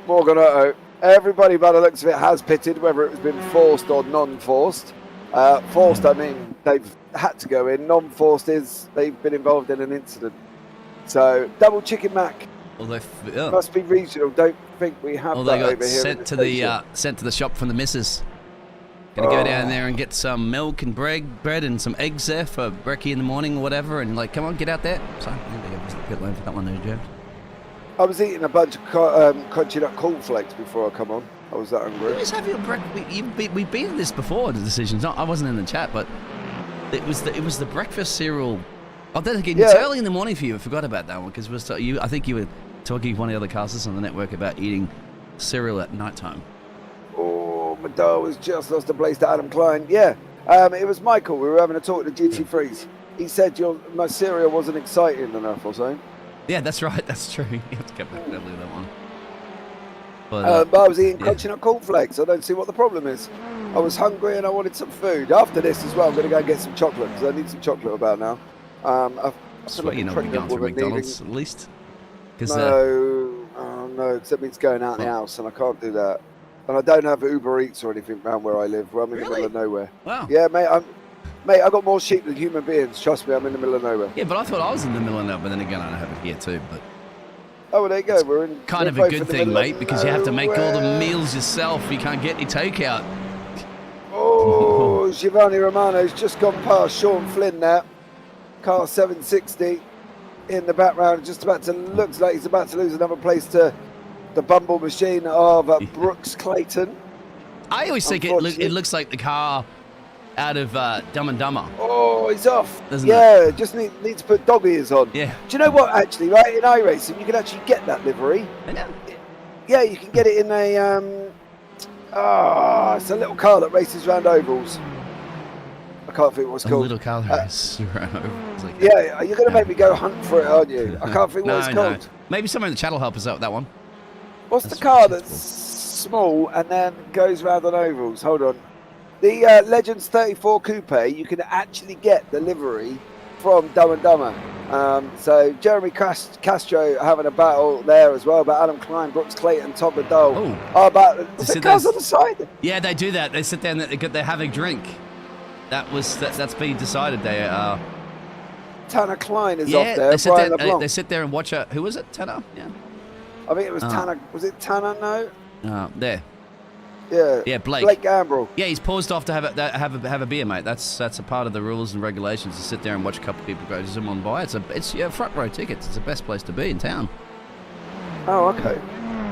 Morgan Auto. Everybody, by the looks of it, has pitted, whether it's been forced or non-forced. Forced, I mean, they've had to go in. Non-forced is they've been involved in an incident. So, double chicken mac. Must be regional. Don't think we have that over here. Sent to the shop from the missus. Gonna go down there and get some milk and bread and some eggs there for brekkie in the morning or whatever. And like, come on, get out there. So, get loan for that one there, James. I was eating a bunch of crunchy nut cornflakes before I come on. I was that hungry. Always have your we've been in this before, the decisions. I wasn't in the chat, but it was the breakfast cereal. Oh, then again, it's early in the morning for you. I forgot about that one because I think you were talking to one of the other casters on the network about eating cereal at nighttime. Oh, my dog has just lost a place to Adam Klein. Yeah, it was Michael. We were having a talk to GT3s. He said my cereal wasn't exciting enough or something. Yeah, that's right. That's true. You have to get back to that one. But, but I was eating crunchy nut cornflakes. I don't see what the problem is. I was hungry and I wanted some food. After this as well, I'm going to go and get some chocolate because I need some chocolate about now. I swear you're not going to go through McDonald's at least. No, no, because that means going out the house and I can't do that. And I don't have Uber Eats or anything around where I live. I'm in the middle of nowhere. Wow. Yeah, mate, I've got more sheep than human beings. Trust me, I'm in the middle of nowhere. Yeah, but I thought I was in the middle of nowhere, but then again, I have it here too. But oh, well, there you go. We're in kind of a good thing, mate, because you have to make all the meals yourself. You can't get any takeout. Oh, Giovanni Romano's just gone past Sean Flynn now. Car 760 in the background. Looks like he's about to lose another place to the Bumble machine of Brooks Clayton. I always think it looks like the car out of Dumb and Dumber. Oh, he's off. Doesn't it? Just need to put dog ears on. Yeah. Do you know what, actually, right? In iRacing, you can actually get that livery. I know. Yeah, you can get it in a... it's a little car that races around ovals. I can't think what it's called. A little car that races around ovals. Like yeah, you're going to make me go hunt for it, aren't you? I can't think what it's called. No. Maybe someone in the chat will help us out with that one. What's the car that's small and then goes round on ovals? Hold on. The Legends 34 Coupe, you can actually get the livery from Dumb and Dumber. So Jeremy Castro having a battle there as well, but Adam Klein, Brooks Clayton, Todd Liddell. The cars on the side. Yeah, they do that. They sit there and they have a drink. That's been decided. Tanner Klein is off there. They sit there and watch who was it? Tanner? Yeah. I think it was Tanner. Was it Tanner? No. There. Yeah. Yeah, Blake. Blake Gambrel. Yeah, he's paused off to have a beer, mate. That's a part of the rules and regulations to sit there and watch a couple of people go zoom on by. It's front row tickets. It's the best place to be in town. Oh, okay.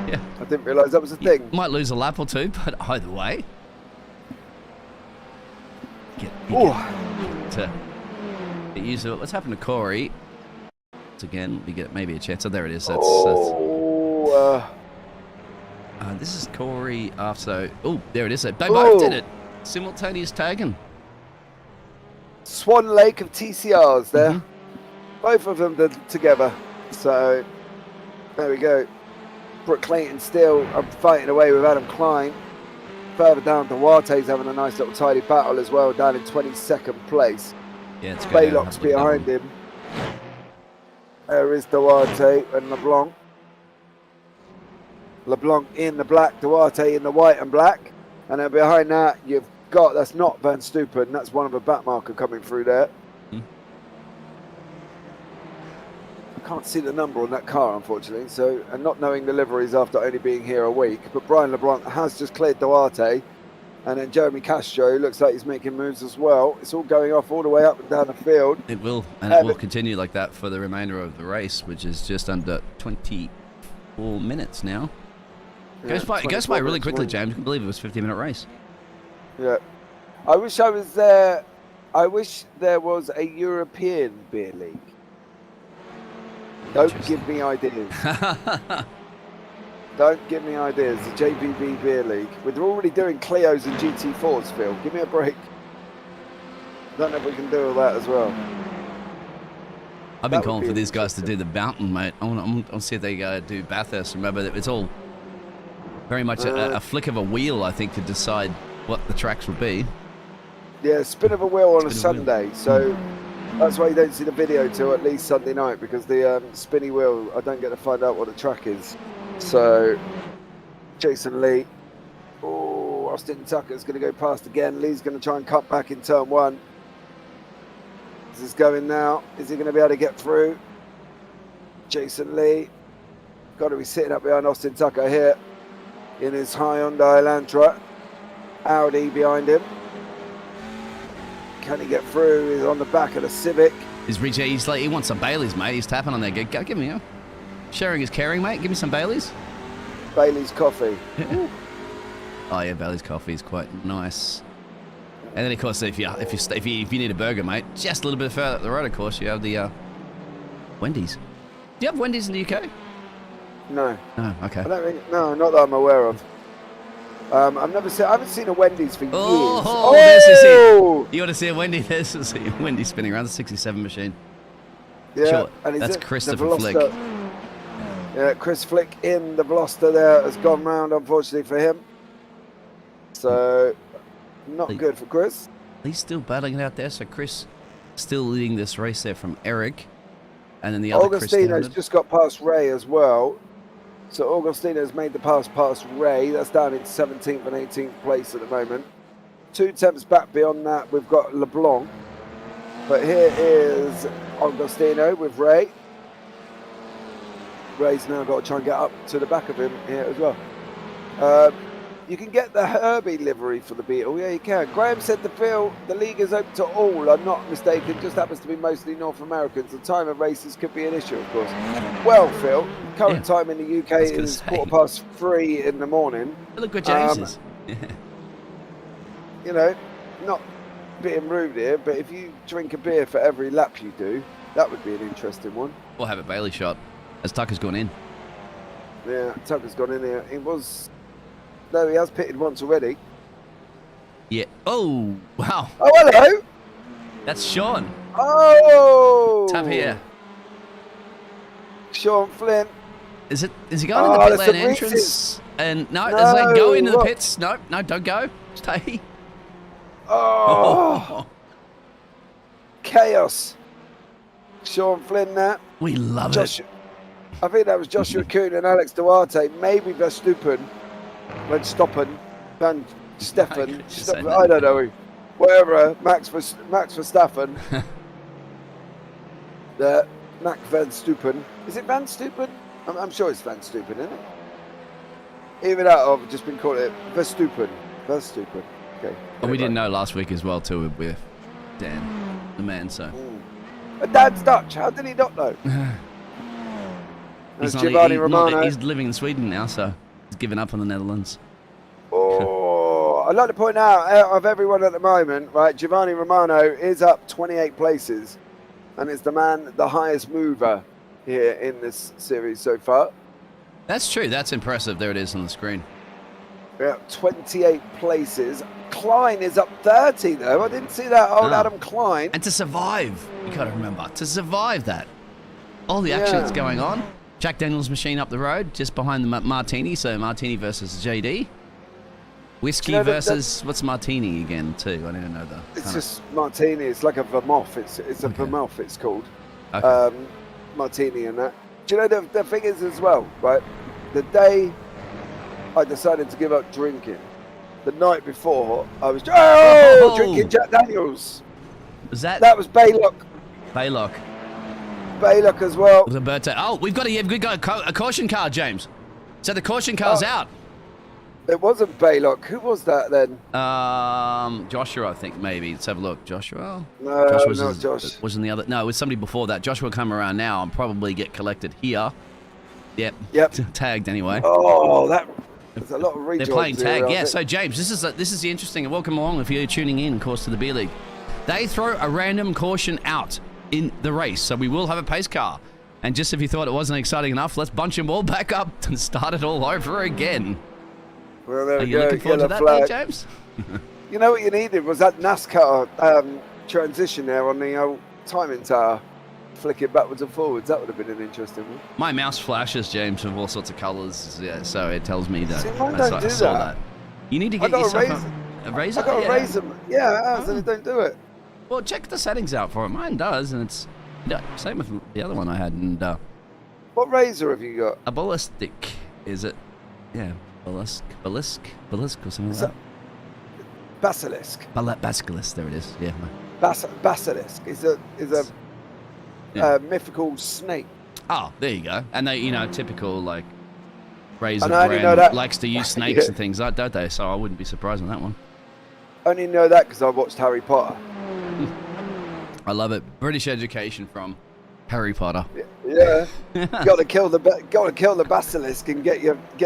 Yeah. I didn't realise that was a thing. You might lose a lap or two, but either way. Get used to it. What's happened to Corey? Again, we get maybe a chance. So there it is. This is Corey after. Oh, there it is. They both did it. Simultaneous tagging. Swan Lake of TCRs there. Mm-hmm. Both of them did together. So there we go. Brooke Clayton still fighting away with Adam Klein. Further down, Duarte's having a nice little tidy battle as well, down in 22nd place. Yeah, it's Baylock's behind him. There is Duarte and LeBlanc. LeBlanc in the black, Duarte in the white and black. And then behind that, you've got, that's not Van Stupen, that's one of a back marker coming through there. I can't see the number on that car, unfortunately. So, and not knowing the liveries after only being here a week. But Brian LeBlanc has just cleared Duarte. And then Jeremy Castro looks like he's making moves as well. It's all going off all the way up and down the field. It will, and it will continue like that for the remainder of the race, which is just under 24 minutes now. It goes by really quickly, James. I can believe it was a 50-minute race. Yeah. I wish I was there. I wish there was a European beer league. Don't give me ideas. Don't give me ideas. The JPB Beer League. We're already doing Clios and GT4s, Phil. Give me a break. Don't know if we can do all that as well. I've been calling for these guys to do the Mountain, mate. I want to see if they do Bathurst. Remember, that it's all very much a flick of a wheel, I think, to decide what the tracks would be. Yeah, spin of a wheel on a Sunday. So that's why you don't see the video till at least Sunday night, because the spinny wheel, I don't get to find out what the track is. So, Jason Lee. Oh, Austin Tucker's going to go past again. Lee's going to try and cut back in turn one. This is going now. Is he going to be able to get through? Jason Lee. Got to be sitting up behind Austin Tucker here in his Hyundai Elantra. Audi behind him. Can he get through? He's on the back of the Civic. He's like, he wants some Baileys, mate. He's tapping on there. Give me a... Sharing is caring, mate. Give me some Baileys. Bailey's coffee. Oh yeah, Bailey's coffee is quite nice. And then of course, if you need a burger, mate, just a little bit further up the road, of course, you have the Wendy's. Do you have Wendy's in the UK? No. No. Okay. No, not that I'm aware of. I haven't seen a Wendy's for years. Oh! You want to see a Wendy's? There's a Wendy's spinning around the 67 machine. Yeah, sure. and That's Christopher Flick. Yeah, Chris Flick in the Veloster there has gone round, unfortunately for him. So, not good for Chris. He's still battling it out there. So Chris still leading this race there from Eric. And then the other Augustino's just got past Ray as well. So Augustino's made the pass past Ray. That's down in 17th and 18th place at the moment. 2 temps back beyond that, we've got LeBlanc. But here is Augustino with Ray. Ray's now got to try and get up to the back of him here as well. You can get the Herbie livery for the Beetle. Yeah, you can. Graham said the league is open to all. I'm not mistaken. Just happens to be mostly North Americans. The time of races could be an issue, of course. Well, Phil, current time in the UK is 3:15 in the morning. Look what James is. You know, not being rude here, but if you drink a beer for every lap you do, that would be an interesting one. We'll have a Bailey shot as Tucker's gone in. Yeah, Tucker's gone in here. No, he has pitted once already. Yeah. Oh, wow. Oh, hello. That's Sean. Oh. Tap here. Sean Flynn. Is he going in the pit lane entrance? And no, it's like go into the pits. No, don't go. Stay. Oh. Chaos. Sean Flynn there. We love it. I think that was Joshua Kuhn and Alex Duarte. Maybe Verstappen. Van Steffen. I don't know. Whatever. Max Verstappen. Max Van Stupen. Is it Van Stupen? I'm sure it's Van Stupen, isn't it? Even that, I've just been calling it Verstappen. Okay. And we didn't know last week as well, too, with Dan, the man, so. But Dan's Dutch. How did he not know? He's living in Sweden now, so he's given up on the Netherlands. Oh, I'd like to point out of everyone at the moment, right, Giovanni Romano is up 28 places and is the highest mover here in this series so far. That's true. That's impressive. There it is on the screen. Yeah, 28 places. Klein is up 30, though. I didn't see that old Adam Klein. And to survive, you got to remember, to survive that. All the action that's going on. Jack Daniels' machine up the road, just behind the Martini. So Martini versus JD. Whiskey versus, what's Martini again, too? I didn't know that. It's just Martini. It's like a Vermouth. It's a Vermouth, it's called. Okay. Martini and that. Do you know the thing is as well, right? The day I decided to give up drinking, the night before, I was drinking Jack Daniels. Was that? That was Baylock. Baylock as well. It was a birthday. Oh, we've got a caution car, James. So the caution car's out. It wasn't Baylock. Who was that then? Joshua, I think, maybe. Let's have a look. Joshua? No, not Josh. Wasn't the other? No, it was somebody before that. Joshua will come around now and probably get collected here. Yep. Tagged anyway. Oh, there's a lot of rejoins. They're playing tag, yeah. So, James, this is the interesting, and welcome along if you're tuning in, of course, to the B League. They throw a random caution out in the race, so we will have a pace car. And just if you thought it wasn't exciting enough, let's bunch them all back up and start it all over again. Well, there Are you looking forward to that, there, James? You know what you needed was that NASCAR transition there on the old timing tower, flicking backwards and forwards. That would have been an interesting one. My mouse flashes, James, of all sorts of colours, so it tells me that. See, I saw that. You need to get yourself a razor. I got to raise them. Yeah, it has, and it don't do it. Well, check the settings out for it. Mine does, and it's same with the other one I had. And what razor have you got? A ballistic, is it? Yeah. Basilisk or something like that. Basilisk. Basilisk, there it is. Yeah. Basilisk is a mythical snake. Oh, there you go. And they, typical like razor brand likes to use snakes and things, don't they? So I wouldn't be surprised on that one. I only know that because I watched Harry Potter. I love it. British education from Harry Potter. Yeah, got to kill the basilisk and get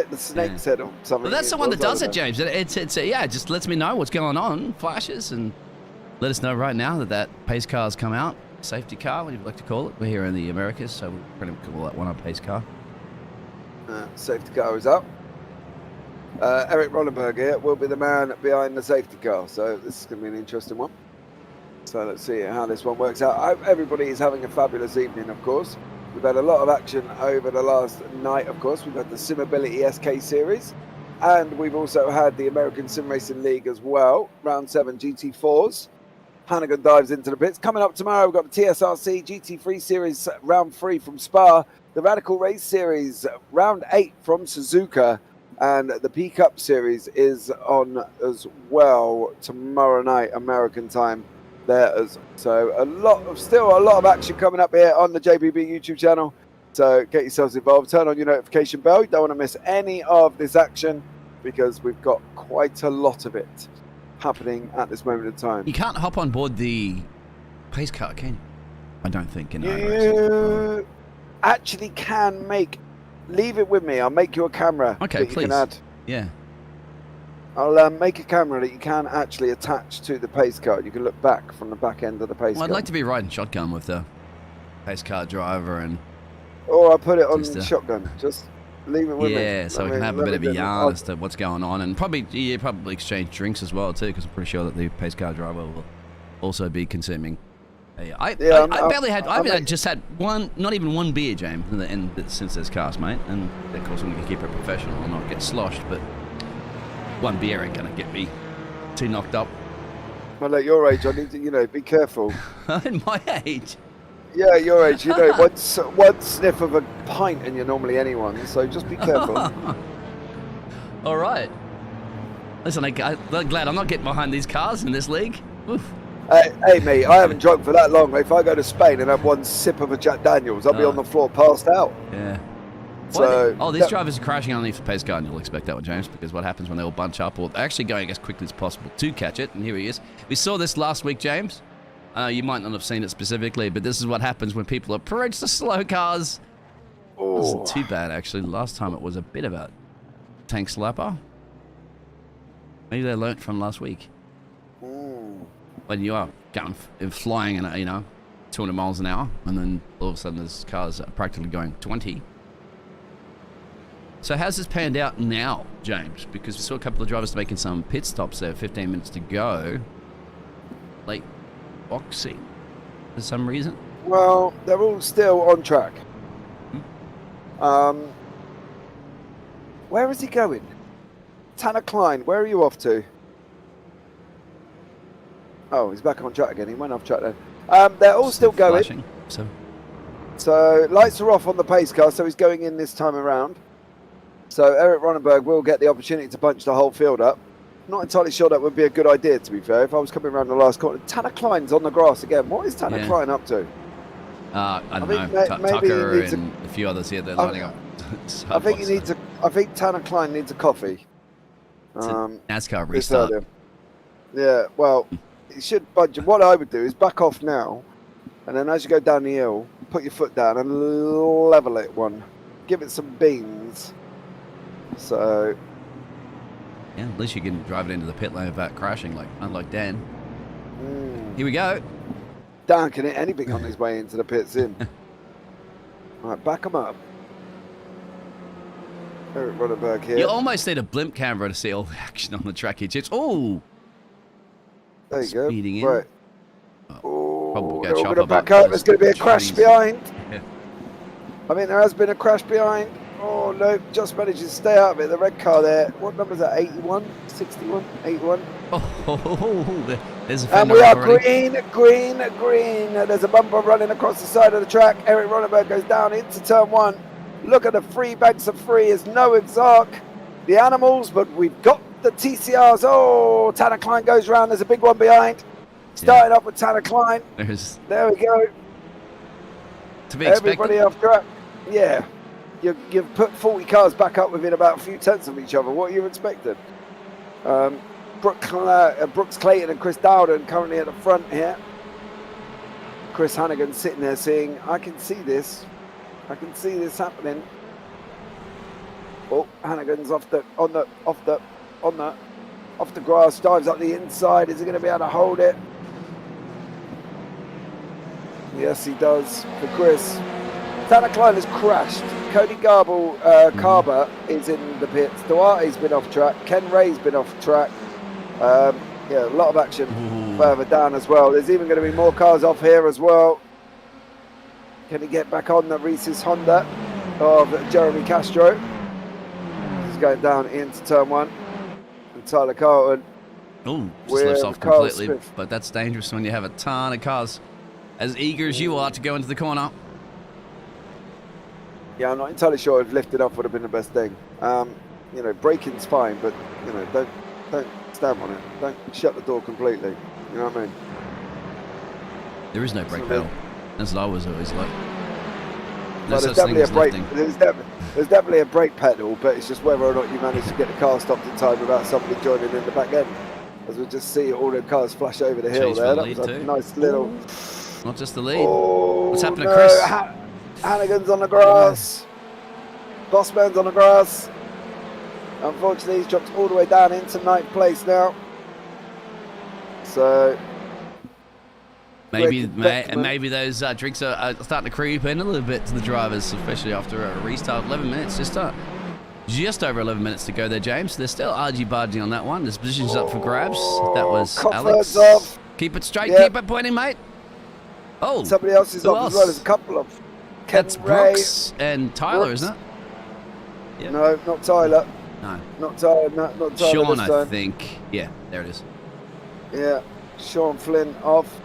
the snake's head on something. Well, that's the one that does it, James. It's just lets me know what's going on, flashes, and let us know right now that pace car's come out, safety car, what you like to call it. We're here in the Americas, so we're going to call that one a pace car. Safety car is up. Eric Ronenberg here will be the man behind the safety car, so this is going to be an interesting one. So let's see how this one works out. I hope everybody is having a fabulous evening, of course. We've had a lot of action over the last night, of course. We've had the Simability SK Series, and we've also had the American Sim Racing League as well, Round 7 GT4s. Hannigan dives into the pits. Coming up tomorrow, we've got the TSRC GT3 Series Round 3 from Spa, the Radical Race Series Round 8 from Suzuka, and the P-Cup Series is on as well tomorrow night, American time. So still a lot of action coming up here on the JPB YouTube channel. So get yourselves involved, turn on your notification bell. You don't want to miss any of this action because we've got quite a lot of it happening at this moment in time. You can't hop on board the pace car, can you? I don't think. You actually can leave it with me. I'll make you a camera. Okay, that please. You can add. Yeah. I'll make a camera that you can actually attach to the pace car. You can look back from the back end of the pace car. I'd like to be riding shotgun with the pace car driver and... Or I'll put it on shotgun. Just leave it with me. Yeah, so we can have a bit of a yarn as to what's going on. And probably exchange drinks as well, too, because I'm pretty sure that the pace car driver will also be consuming. I just had not even one beer, James, since this cast, mate. And of course, I'm going to keep it professional and not get sloshed, but one beer ain't going to get me too knocked up. Well, at your age, I need to, be careful. At my age? Yeah, at your age, one sniff of a pint and you're normally anyone, so just be careful. All right. Listen, I'm glad I'm not getting behind these cars in this league. Oof. Hey, mate, I haven't drunk for that long. If I go to Spain and have one sip of a Jack Daniels, I'll be on the floor passed out. Yeah. So, these drivers are crashing underneath the pace car, and you'll expect that one, James, because what happens when they all bunch up, or they're actually going as quickly as possible to catch it, and here he is. We saw this last week, James. You might not have seen it specifically, but this is what happens when people approach the slow cars. It wasn't too bad, actually. Last time it was a bit of a tank slapper. Maybe they learnt from last week. When you are going flying at 200 miles an hour, and then all of a sudden this car's practically going 20. So how's this panned out now, James? Because we saw a couple of drivers making some pit stops there, 15 minutes to go. Late boxing for some reason. Well, they're all still on track. Where is he going? Tanner Klein, where are you off to? Oh, he's back on track again. He went off track then. They're all still going. Flashing, so lights are off on the pace car, so he's going in this time around. So Eric Ronenberg will get the opportunity to bunch the whole field up. Not entirely sure that would be a good idea, to be fair, if I was coming around the last corner. Tanner Klein's on the grass again. What is Tanner Klein up to? I don't know. Tucker and a few others here, they're lining up. I think Tanner Klein needs a coffee. It's a NASCAR restart. Yeah, well, you should bunch. What I would do is back off now, and then as you go down the hill, put your foot down and level it one. Give it some beans. So... yeah, at least you can drive it into the pit lane without crashing, unlike Dan. Here we go. Dan can hit anything on his way into the pits in. Right, back him up. Eric Ronenberg here. You almost need a blimp camera to see all the action on the track. Oh! There you Speeding go. In. Right. Oh, they're all going to back out. There's going to be a crash behind. Yeah. I mean, there has been a crash behind. Oh, no, just managed to stay out of it. The red car there. What number is that? 81? 61? 81? Oh, there's a and we are already. green. There's a bumper running across the side of the track. Eric Ronenberg goes down into turn one. Look at the free banks of free. There's no exarch. The animals, but we've got the TCRs. Oh, Tanner Klein goes round. There's a big one behind. Starting up with Tanner Klein. There we go. To be expected. Everybody off track. Yeah. You've put 40 cars back up within about a few tenths of each other. What are you expecting? Brooks Clayton and Chris Dowden currently at the front here. Chris Hannigan sitting there saying, I can see this happening. Oh, Hannigan's off the grass, dives up the inside. Is he going to be able to hold it? Yes, he does for Chris. Tanner Klein has crashed. Cody Carber is in the pits. Duarte's been off track. Ken Ray's been off track. Yeah, a lot of action further down as well. There's even going to be more cars off here as well. Can he get back on the Reese's Honda of Jeremy Castro? He's going down into turn 1. And Tyler Carlton. Oh, just lifts off completely. But that's dangerous when you have a ton of cars as eager as you are to go into the corner. Yeah, I'm not entirely sure if lifting off would have been the best thing. You know, braking's fine, but you know, don't stamp on it. Don't shut the door completely. You know what I mean? There is no brake pedal. That's what I was always like. No, there's definitely a brake. There's definitely a brake pedal, but it's just whether or not you manage to get the car stopped in time without somebody joining in the back end. As we just see all the cars flash over the hill there. That was a nice little. Not just the lead. Oh, what's happening to Chris? Hannigan's on the grass. Bossman's on the grass. Unfortunately, he's dropped all the way down into 9th place now. So maybe those drinks are starting to creep in a little bit to the drivers, especially after a restart. 11 minutes, just over 11 minutes to go there, James. They're still argy-bargy on that one. This position's up for grabs. That was Alex. Off. Keep it straight, keep it pointing, mate. Oh, somebody else is off as well. There's a couple of. That's Brooks and Tyler, isn't it? Yep. No, not Tyler. No. Not Tyler. Not Tyler. Sean, I think. Yeah, there it is. Yeah, Sean Flynn off.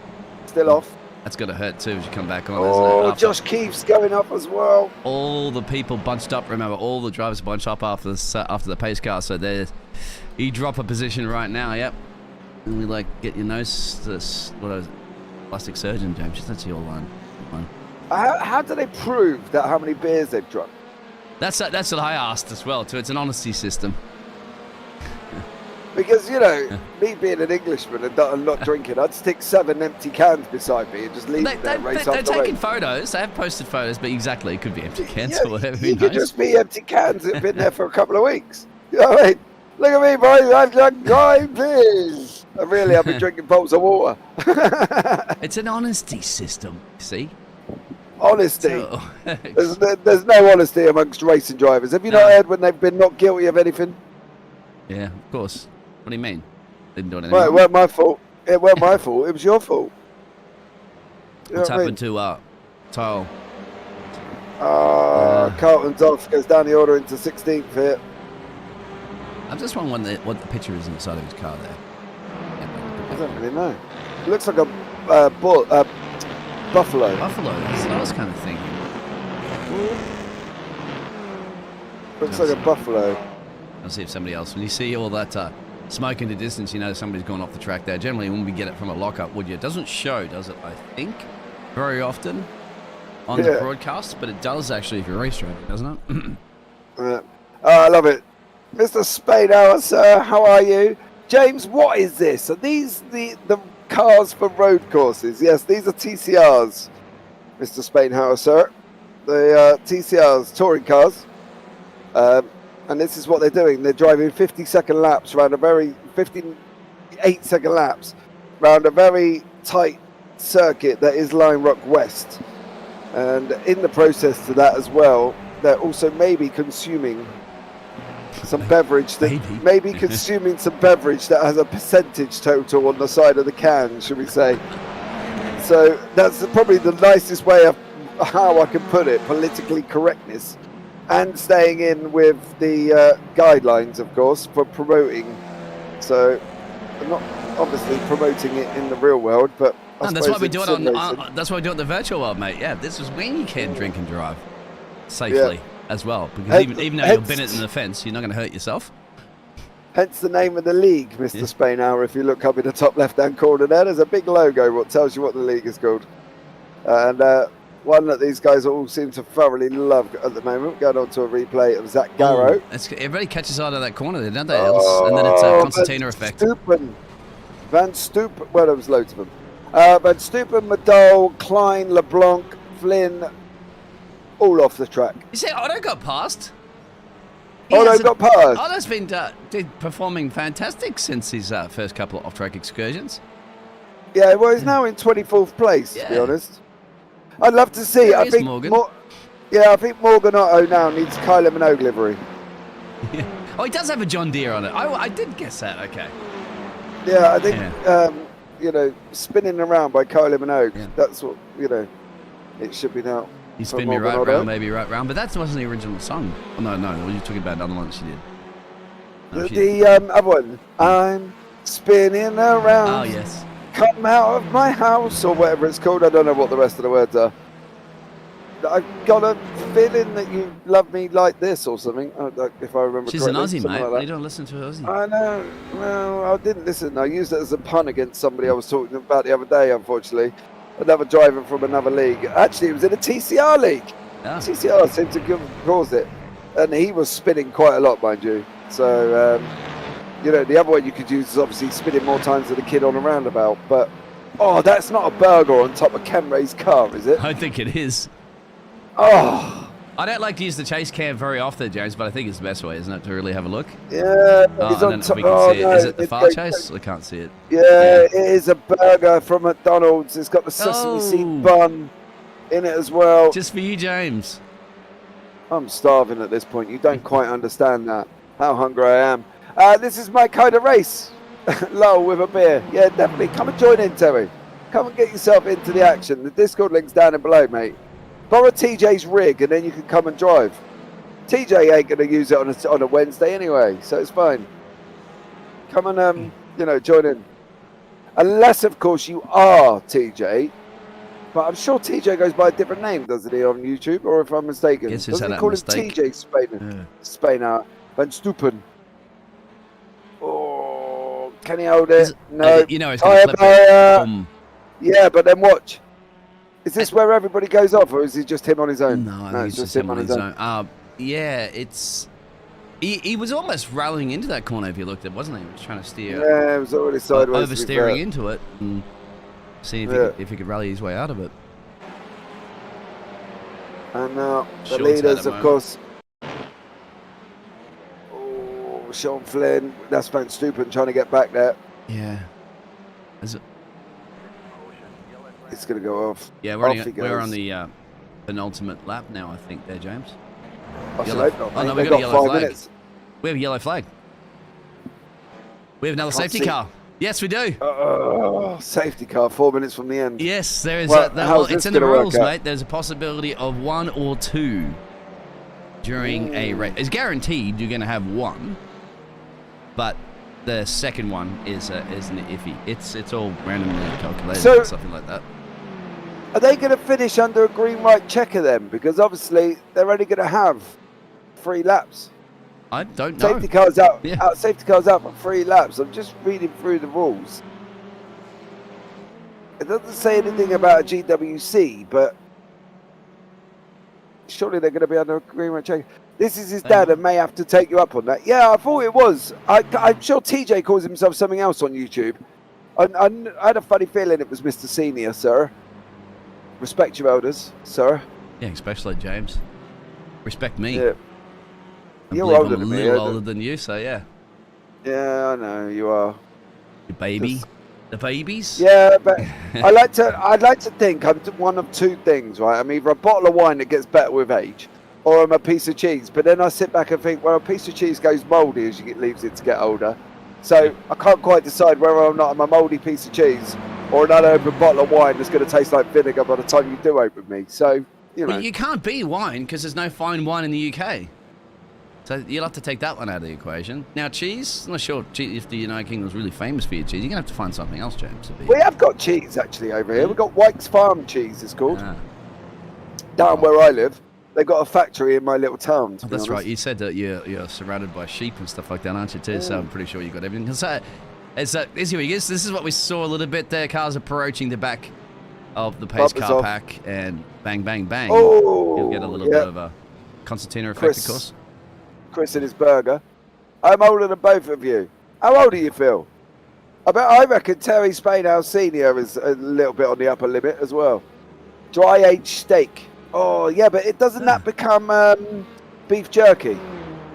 Still off. That's got to hurt too as you come back on, isn't it? Josh Keefe's going up as well. All the people bunched up. Remember, all the drivers bunched up after the pace car. So there, you drop a position right now. Yep. And we get your nose. Plastic surgeon, James. That's your line. How do they prove that how many beers they've drunk? That's what I asked as well. Too. It's an honesty system. Because, you know, me being an Englishman and not drinking, I'd stick 7 empty cans beside me and just leave it there race after race. They're taking photos. They have posted photos, but exactly, it could be empty cans or whatever. It could just be empty cans that have been there for a couple of weeks. You know what I mean? Look at me, boys. I've drunk 9 beers. I've been drinking bowls of water. It's an honesty system, see? Honesty. So, there's no honesty amongst racing drivers. Have you not heard when they've been not guilty of anything? Yeah, of course. What do you mean? Didn't do anything. Well, it weren't my fault. It weren't my fault. It was your fault. What's happened to Tile? Carlton's off. Goes down the order into 16th here. I'm just wondering what the picture is on the side of his car there. I don't really know. It looks like a buffalo. Buffalo. That's what I was kind of thinking. Looks like a buffalo. I'll see if somebody else. When you see all that smoke in the distance, you know somebody's gone off the track there. Generally, when we get it from a lockup, would you? It doesn't show, does it? I think very often on the broadcast, but it does actually if you're race driving, doesn't it? I love it. Mr. Spadehour, sir, how are you? James, what is this? Are these the cars for road courses? Yes, these are TCRs, Mr. Spadehour, sir. The TCRs, touring cars. And this is what they're doing. They're driving 58-second laps around a very tight circuit that is Line Rock West. And in the process to that as well, they're also maybe consuming some beverage that has a percentage total on the side of the can, should we say. So that's probably the nicest way of how I can put it, politically correctness. And staying in with the guidelines, of course, for promoting. So, I'm not obviously promoting it in the real world, but that's why we do it that's why we do it in the virtual world, mate. Yeah, this is when you can drink and drive safely as well. Because even though you'll bin it in the fence, you're not going to hurt yourself. Hence the name of the league, Mr. Spainhour. If you look up in the top left-hand corner there's a big logo what tells you what the league is called. And one that these guys all seem to thoroughly love at the moment. Going on to a replay of Zach Garrow. Everybody catches out of that corner there, don't they? And then it's a concertina effect. Van Stoopen. Well, there was loads of them. Van Stoopen, Madol, Klein, LeBlanc, Flynn, all off the track. You see, Otto got past. Otto got past. Otto's been performing fantastic since his first couple of off-track excursions. Yeah, well, he's now in 24th place, to be honest. I'd love to see. I think Morgan. I think Morgan Otto now needs Kylie Minogue livery. Oh, he does have a John Deere on it. I did guess that. Okay. Yeah, I think spinning around by Kylie Minogue. Yeah. That's what it should be now. You spin me right round, maybe right round. But that wasn't the original song. Oh, no, what are you talking about? Another one that she did. No, The other one. I'm spinning around. Oh, yes. Come out of my house, or whatever it's called. I don't know what the rest of the words are. I've got a feeling that you love me like this or something, if I remember She's correctly. an Aussie, mate. Like You don't listen to Aussie. I know. Well, I didn't listen. I used it as a pun against somebody I was talking about the other day, unfortunately. Another driver from another league. Actually, it was in a TCR league. Oh. TCR seemed to cause it. And he was spinning quite a lot, mind you. So, the other one you could use is obviously spinning more times than a kid on a roundabout. But, that's not a burger on top of Ken Ray's car, is it? I think it is. Oh. I don't like to use the chase cam very often, James, but I think it's the best way, isn't it, to really have a look? Yeah, I don't know if we can see it. Is it the far chase? I can't see it. Yeah, it is a burger from McDonald's. It's got the sesame seed bun in it as well. Just for you, James. I'm starving at this point. You don't quite understand that. How hungry I am. This is my kind of race. Lowell with a beer. Yeah, definitely. Come and join in, Terry. Come and get yourself into the action. The Discord link's down and below, mate. Borrow TJ's rig and then you can come and drive. TJ ain't going to use it on a Wednesday anyway, so it's fine. Come and, join in. Unless, of course, you are TJ. But I'm sure TJ goes by a different name, doesn't he, on YouTube? Or if I'm mistaken. Guess who's doesn't had he call that him mistake? TJ Spainer Van Stupen? Oh, can he hold it? No. He's going to flip it. Yeah, but then watch. Is this where everybody goes off, or is it just him on his own? No, I think it's just him on his own. Yeah, it's... He was almost rallying into that corner if you looked at it, wasn't he? He was trying to steer... Yeah, it was already sideways. Oversteering into it and seeing if he could rally his way out of it. And now the Short's leaders, had a of course... Oh, Sean Flynn. That's Van Stupen trying to get back there. Yeah. Is it... It's going to go off. Yeah, we're on the penultimate lap now, I think, there, James. We've got 5 minutes. We have a yellow flag. We have another safety car. Yes, we do. Safety car, 4 minutes from the end. Yes, there is. It's in the rules, mate. There's a possibility of 1 or 2 during a race. It's guaranteed you're going to have 1, but the second one is an iffy. It's all randomly calculated or something like that. Are they going to finish under a green white checker then? Because obviously they're only going to have 3 laps. I don't know. Safety car's out. Safety car's out for 3 laps. I'm just reading through the rules. It doesn't say anything about a GWC, but surely they're going to be under a green white checker. This is his dad and may have to take you up on that. Yeah, I thought it was. I'm sure TJ calls himself something else on YouTube. I had a funny feeling it was Mr. Senior, sir. Respect your elders, sir. Yeah, especially James. Respect me. Yeah. You're older than me. I'm a little older than you, so yeah. Yeah, I know you are. Your baby. The babies? Yeah, but I'd like to think I'm one of 2 things, right? I'm either a bottle of wine that gets better with age, or I'm a piece of cheese. But then I sit back and think, well, a piece of cheese goes mouldy as leaves it to get older. So I can't quite decide whether or not I'm a mouldy piece of cheese or another open bottle of wine that's going to taste like vinegar by the time you do open me. So, Well, you can't be wine because there's no fine wine in the UK. So you'll have to take that one out of the equation. Now, cheese, I'm not sure if the United Kingdom's really famous for your cheese. You're going to have to find something else, James. We have got cheese, actually, over here. We've got White's Farm cheese, it's called. Down where I live. They've got a factory in my little town. That's right. You said that you're surrounded by sheep and stuff like that, aren't you, too? So I'm pretty sure you got everything. So, this is what we saw a little bit there. Cars approaching the back of the pace car pack, and bang, bang, bang. Oh, you'll get a little bit of a concertina effect, of course. Chris and his burger. I'm older than both of you. How old are you, Phil? I reckon Terry Spainhouse Senior is a little bit on the upper limit as well. Dry aged steak. Oh yeah, but it doesn't that become beef jerky?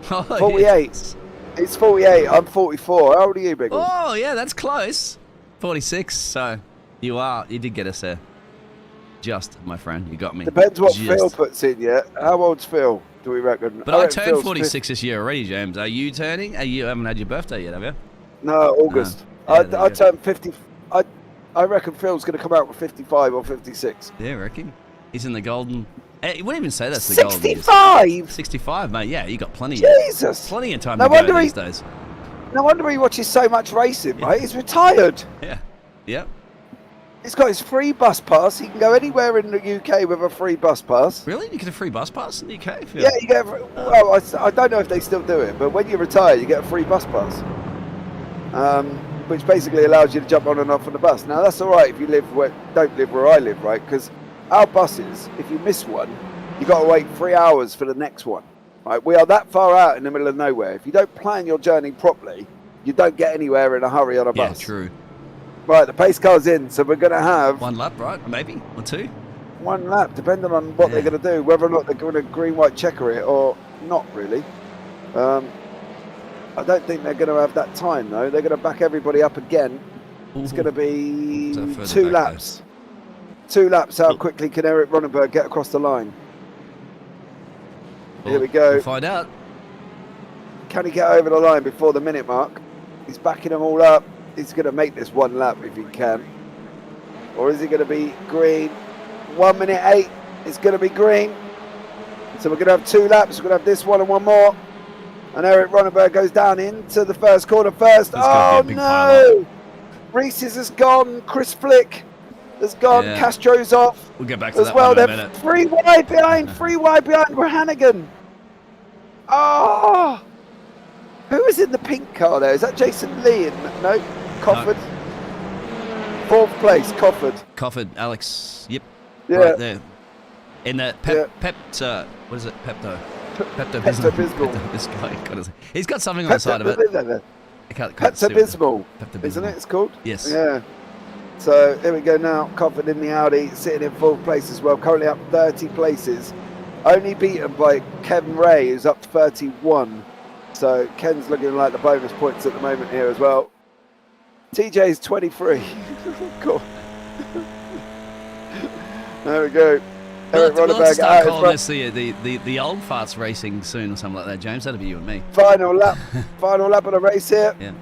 48. Yes. It's 48. I'm 44. How old are you, Biggles? Oh yeah, that's close. 46. So you did get us there. Just, my friend, you got me. Depends what Phil puts in, yeah. How old's Phil? Do we reckon? But I turned 46 this year already, James. Are you turning? You haven't had your birthday yet, have you? No, August. I turned 50. I reckon Phil's going to come out with 55 or 56. Yeah, I reckon. He's in the golden You wouldn't even say that's the goal. 65? 65, mate. Yeah, you got plenty. Jesus. Plenty of time No to go wonder these days. No wonder he watches so much racing, right? He's retired. Yeah. Yep. He's got his free bus pass. He can go anywhere in the UK with a free bus pass. Really? You get a free bus pass in the UK? Yeah, you get. Well, I don't know if they still do it, but when you retire, you get a free bus pass, which basically allows you to jump on and off on the bus. Now that's all right if you don't live where I live, right? Because our buses, if you miss one, you got to wait 3 hours for the next one. Right? We are that far out in the middle of nowhere. If you don't plan your journey properly, you don't get anywhere in a hurry on a bus. Yeah, true. Right, the pace car's in, so we're going to have 1 lap, right? Maybe? Or 2? 1 lap, depending on what they're going to do, whether or not they're going to green-white checker it or not, really. I don't think they're going to have that time, though. They're going to back everybody up again. Ooh. It's going to be 2 laps. There. 2 laps. How quickly can Eric Ronenberg get across the line? Here we go. We'll find out. Can he get over the line before the minute mark? He's backing them all up. He's going to make this 1 lap if he can. Or is he going to be green? 1 minute 8. It's going to be green. So we're going to have 2 laps. We're going to have this one and 1 more. And Eric Ronenberg goes down into the first corner first. Oh, no! Reese's has gone. Chris Flick has gone. Yeah. Castro's off. We'll get back to that one in a minute. 3 wide behind. 3 wide behind Hannigan. Oh! Who is in the pink car there? Is that Jason Lee? No, Cofford. No. 4th place, Cofford. Cofford, Alex. Yep. Yeah. Right there. In the what is it? Pepto-Bismol. He's got something on the side of it. Pepto-Bismol, isn't it? It's called? Yes. Yeah. So here we go now. Cofford in the Audi, sitting in 4th place as well. Currently up 30 places. Only beaten by Kevin Ray, who's up to 31. So Ken's looking like the bonus points at the moment here as well. TJ's 23. Cool. There we go. Eric Ronenberg out in front. The old farts racing soon or something like that, James. That'll be you and me. Final lap. Final lap of the race here. Yeah.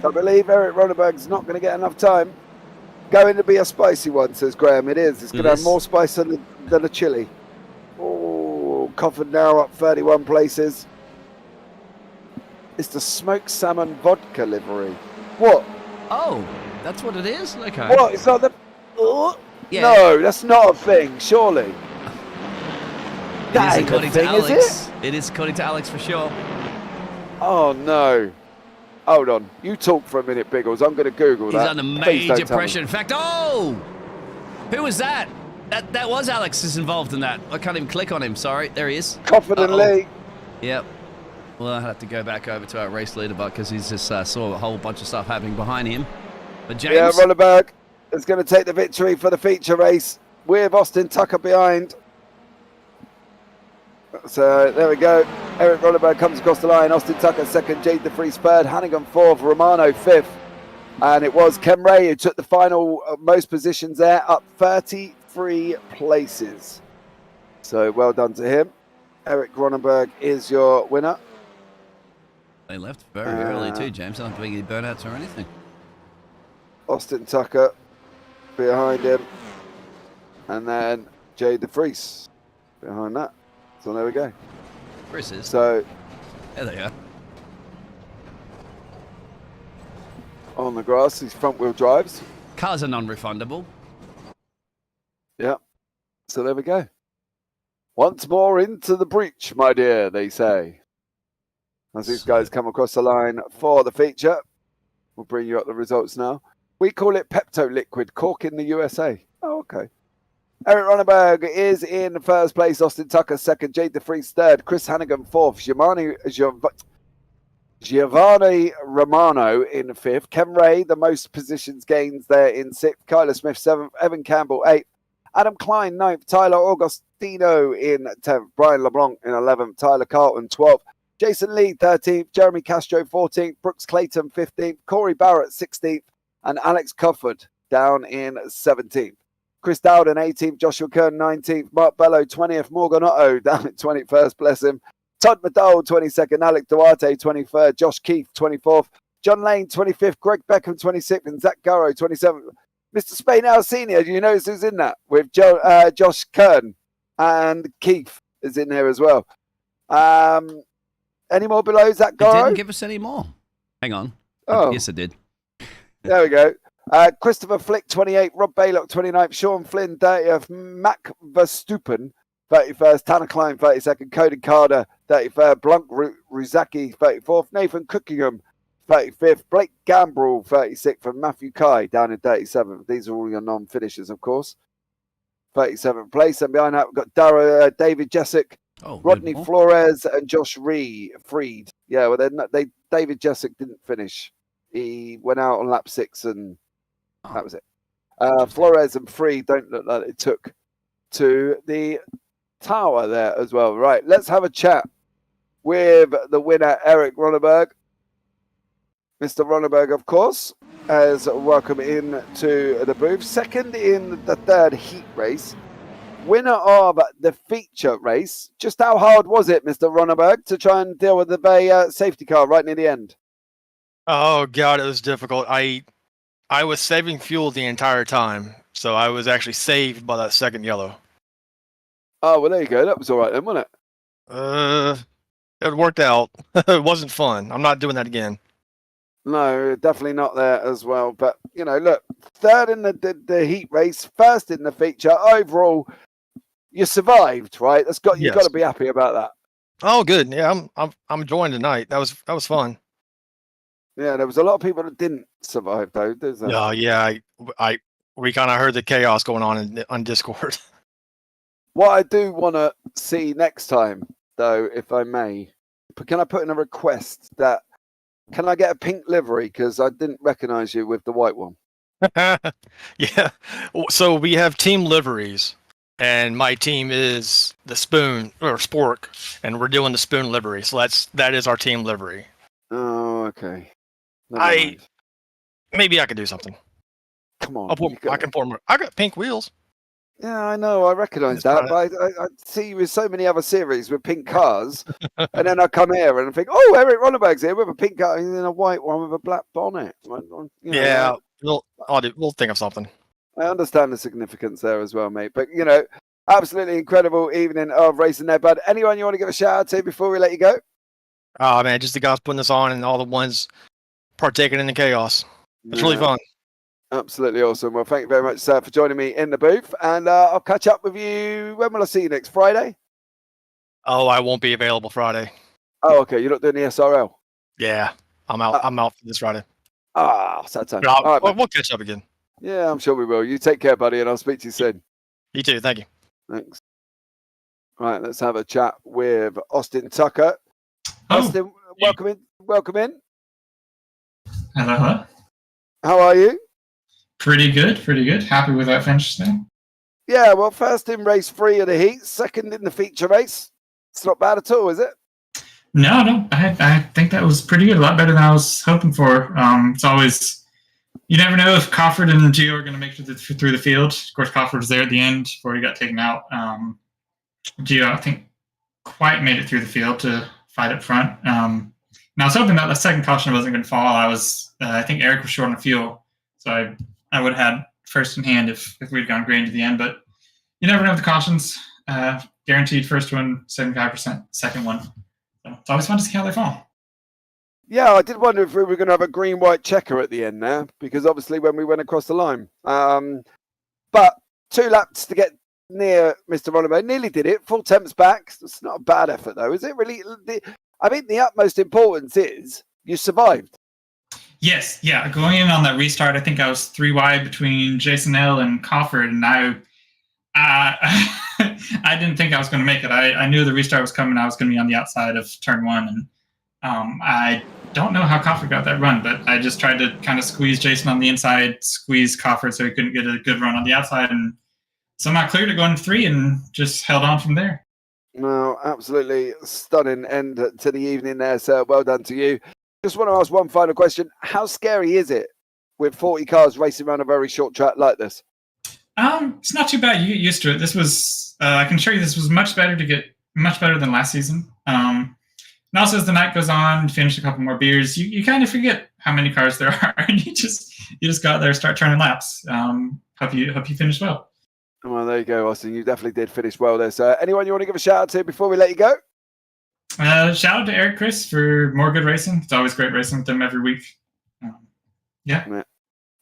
I believe Eric Ronenberg's not going to get enough time. Going to be a spicy one, says Graham. It is. It's going to have more spice than a chili. Oh, Coffin now up 31 places. It's the smoked salmon vodka livery. What? Oh, that's what it is? Okay. What? It's not the... Yeah. No, that's not a thing, surely. It is according to Alex. It is according to Alex for sure. Oh, no. Hold on. You talk for a minute, Biggles. I'm going to Google that. He's under major pressure. In fact, who was that? That was Alex is involved in that. I can't even click on him. Sorry. There he is. Coffin and Lee. Yep. Well, I'll have to go back over to our race leader because he's just saw a whole bunch of stuff happening behind him. But James... Yeah, Ronenberg is going to take the victory for the feature race with Austin Tucker behind. So there we go. Eric Ronenberg comes across the line. Austin Tucker second, Jade DeFries third, Hannigan 4th, Romano 5th. And it was Ken Ray who took the final most positions there, up 33 places. So well done to him. Eric Ronenberg is your winner. They left very early too, James. I don't think any burnouts or anything. Austin Tucker behind him. And then Jay DeFries behind that. So there we go. Chris is. So there they are. On the grass, these front wheel drives. Cars are non-refundable. Yeah. So there we go. Once more into the breach, my dear, they say. As these guys come across the line for the feature. We'll bring you up the results now. We call it Pepto Liquid, Cork in the USA. Oh, okay. Eric Ronenberg is in first place. Austin Tucker second. Jade DeFries third. Chris Hannigan 4th. Giovanni Romano in 5th. Ken Ray, the most positions gains there in 6th. Kyler Smith 7th. Evan Campbell 8th. Adam Klein 9th. Tyler Augustino in 10th. Brian LeBlanc in 11th. Tyler Carlton 12th. Jason Lee 13th. Jeremy Castro 14th. Brooks Clayton 15th. Corey Barrett 16th. And Alex Cufford down in 17th. Chris Dowden 18th. Joshua Kern 19th. Mark Bello 20th. Morgan Otto down at 21st. Bless him. Todd McDowell 22nd. Alec Duarte 23rd. Josh Keith 24th. John Lane 25th. Greg Beckham 26th. And Zach Garrow 27th. Mr. Spainhouse Senior, do you notice who's in that? With Josh Kern. and Keith is in here as well. Any more below? Is that It Goro? didn't give us any more. Hang on. Oh. Yes, it did. There we go. Christopher Flick, 28. Rob Baylock, 29th. Sean Flynn, 30th. Mac Verstupen, 31st. Tanner Klein, 32nd. Cody Carter, 33rd. Blanc Ruzaki, 34th. Nathan Cookingham, 35th. Blake Gambrel, 36th. And Matthew Kai down in 37th. These are all your non-finishers, of course. 37th place. And behind that, we've got David Jessic, Rodney Flores, and Josh Freed. Yeah, well, David Jessic didn't finish. He went out on lap 6 and that was it. Flores and Freed don't look like it took to the tower there as well. Right, let's have a chat with the winner, Eric Ronneberg. Mr. Ronneberg, of course, as welcome in to the booth. Second in the third heat race. Winner of the feature race. Just how hard was it, Mr. Ronneberg, to try and deal with the safety car right near the end? Oh God, it was difficult. I was saving fuel the entire time, so I was actually saved by that second yellow. Oh well, there you go. That was all right then, wasn't it? It worked out. It wasn't fun. I'm not doing that again. No, definitely not there as well. But you know, look, third in the heat race, first in the feature. Overall, you survived, right? You've got to be happy about that. Oh, good. Yeah, I'm enjoying tonight. That was fun. Yeah, there was a lot of people that didn't survive though. Oh yeah, we kind of heard the chaos going on Discord. What I do want to see next time, though, if I may, can I put in a request that can I get a pink livery because I didn't recognise you with the white one? Yeah. So we have team liveries, and my team is the Spoon or Spork, and we're doing the Spoon livery. So that is our team livery. Oh, okay. Maybe I could do something. Come on. I can pour more. I got pink wheels. Yeah, I know. I recognise that. But I see you with so many other series with pink cars. And then I come here and I think, oh, Eric Ronneberg's here with a pink car and then a white one with a black bonnet. Yeah, we'll think of something. I understand the significance there as well, mate. But, you know, absolutely incredible evening of racing there, bud. Anyone you want to give a shout out to before we let you go? Oh, man, just the guys putting this on and all the ones partaking in the chaos. It's really fun. Absolutely awesome. Well, thank you very much, sir, for joining me in the booth. And I'll catch up with you. When will I see you next? Friday? Oh, I won't be available Friday. Oh, okay. You're not doing the SRL? Yeah, I'm out. I'm out for this Friday. Sad time. All right, we'll catch up again. Yeah, I'm sure we will. You take care, buddy, and I'll speak to you soon. You too. Thank you. Thanks. Right, let's have a chat with Austin Tucker. Austin, welcome in. Welcome in. Hello. How are you? Pretty good. Happy with that finish thing. Yeah, well, first in race 3 of the heat, second in the feature race. It's not bad at all, is it? No. I think that was pretty good. A lot better than I was hoping for. It's always, you never know if Cofford and Gio are going to make it through the field. Of course, Cofford was there at the end before he got taken out. Gio, I think, quite made it through the field to fight up front. And I was hoping that the second caution wasn't going to fall. I think Eric was short on fuel, so I would have had first in hand if we'd gone green to the end. But you never know with the cautions. Guaranteed first one, 75%, second one. So it's always fun to see how they fall. Yeah, I did wonder if we were going to have a green-white checker at the end there, because obviously when we went across the line. But 2 laps to get near Mr. Ronneberg. Nearly did it. Full temps back. It's not a bad effort, though, is it? Really? I think the utmost importance is you survived. Yes, yeah. Going in on that restart, I think I was 3 wide between Jason L and Cofford, and I didn't think I was going to make it. I knew the restart was coming. I was going to be on the outside of turn 1, and I don't know how Cofford got that run, but I just tried to kind of squeeze Jason on the inside, squeeze Cofford so he couldn't get a good run on the outside, and somehow cleared it going 3 and just held on from there. No, absolutely stunning end to the evening there, sir. Well done to you. Just want to ask one final question. How scary is it with 40 cars racing around a very short track like this? It's not too bad. You get used to it. This was, I can assure you, this was much better than last season. And also as the night goes on, finish a couple more beers, you kind of forget how many cars there are, and you just go out there, start turning laps. Hope you finish well. Well, there you go, Austin. You definitely did finish well there. So anyone you want to give a shout out to before we let you go? Shout out to Eric Chris for more good racing. It's always great racing with them every week. Yeah.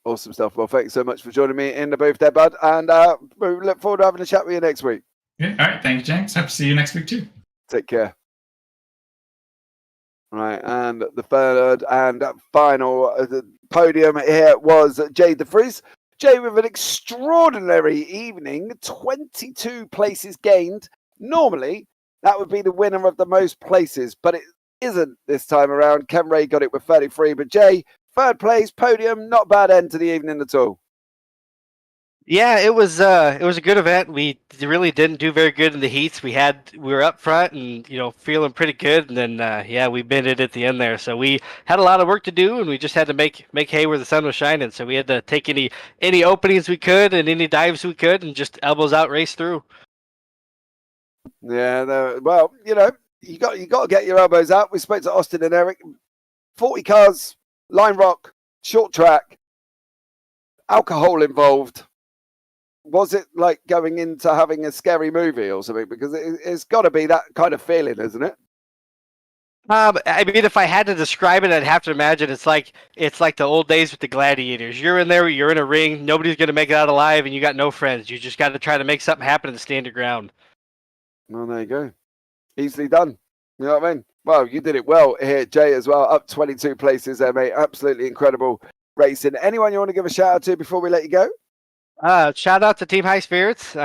Awesome stuff. Well, thank you so much for joining me in the booth there, bud. And we look forward to having a chat with you next week. Yeah. All right. Thank you, James. Hope to see you next week too. Take care. Right, and the third and final podium here was Jay DeFries. Jay with an extraordinary evening, 22 places gained. Normally, that would be the winner of the most places, but it isn't this time around. Ken Ray got it with 33, but Jay, third place, podium, not bad end to the evening at all. Yeah, it was a good event. We really didn't do very good in the heats. We were up front and feeling pretty good, and then we bended at the end there. So we had a lot of work to do, and we just had to make hay where the sun was shining. So we had to take any openings we could and any dives we could, and just elbows out race through. Yeah, well, you got to get your elbows out. We spoke to Austin and Eric. 40 cars, line rock, short track, alcohol involved. Was it like going into having a scary movie or something? Because it's got to be that kind of feeling, isn't it? I mean, if I had to describe it, I'd have to imagine it's like the old days with the gladiators. You're in there, you're in a ring, nobody's going to make it out alive, and you got no friends. You just got to try to make something happen and stand your ground. Well, there you go. Easily done. You know what I mean? Well, you did it well here, Jay, as well. Up 22 places there, mate. Absolutely incredible racing. Anyone you want to give a shout out to before we let you go? Shout out to Team High Spirits. We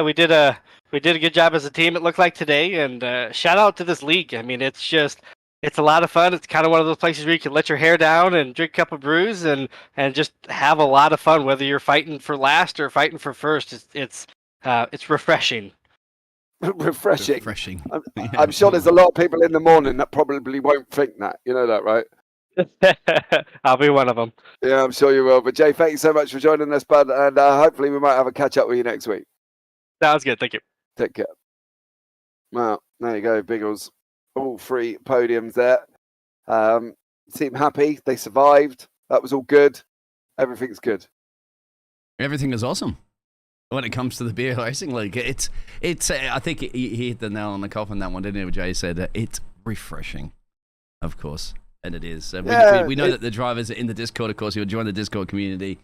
did a good job as a team, it looked like today, and shout out to this league. I mean, it's a lot of fun. It's kind of one of those places where you can let your hair down and drink a couple of brews and just have a lot of fun, whether you're fighting for last or fighting for first. It's refreshing. Refreshing. I'm sure there's a lot of people in the morning that probably won't think that. You know that, right? I'll be one of them. Yeah, I'm sure you will. But Jay, thank you so much for joining us, bud, and hopefully we might have a catch up with you next week. Sounds good. Thank you. Take care. Well, there you go, Biggles. All 3 podiums there. Seem happy. They survived. That was all good. Everything's good. Everything is awesome when it comes to the beer racing league. It's. I think he hit the nail on the coffin. That one, didn't he? Jay said it's refreshing, of course. And it is. We know that the drivers are in the Discord, of course. You'll join the Discord community.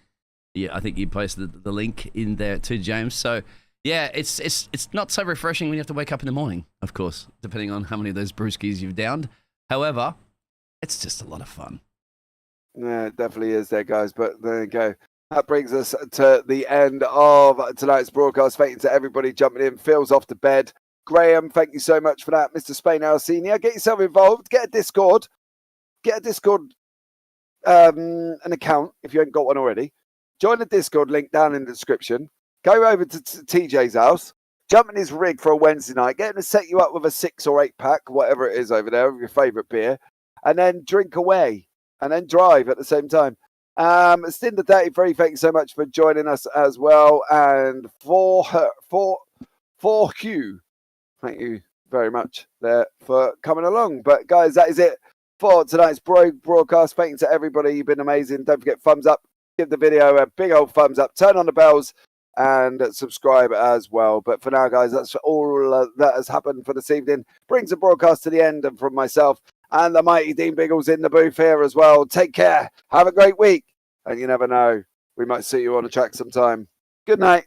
Yeah, I think you posted the link in there too, James. So, yeah, it's not so refreshing when you have to wake up in the morning, of course, depending on how many of those brewskis you've downed. However, it's just a lot of fun. Yeah, it definitely is there, guys. But there you go. That brings us to the end of tonight's broadcast. Thank you to everybody jumping in. Phil's off to bed. Graham, thank you so much for that. Mr. Spainhour Senior, get yourself involved. Get a Discord. An account if you ain't got one already. Join the Discord link down in the description. Go over to TJ's house. Jump in his rig for a Wednesday night. Get him to set you up with a 6 or 8 pack, whatever it is over there, of your favourite beer. And then drink away. And then drive at the same time. Stinder 33, thank you so much for joining us as well. And for Hugh, thank you very much there for coming along. But guys, that is it for tonight's broadcast. Thank you to everybody. You've been amazing. Don't forget, thumbs up. Give the video a big old thumbs up. Turn on the bells and subscribe as well. But for now, guys, that's all that has happened for this evening. Brings the broadcast to the end. And from myself and the mighty Dean Biggles in the booth here as well. Take care. Have a great week. And you never know, we might see you on the track sometime. Good night.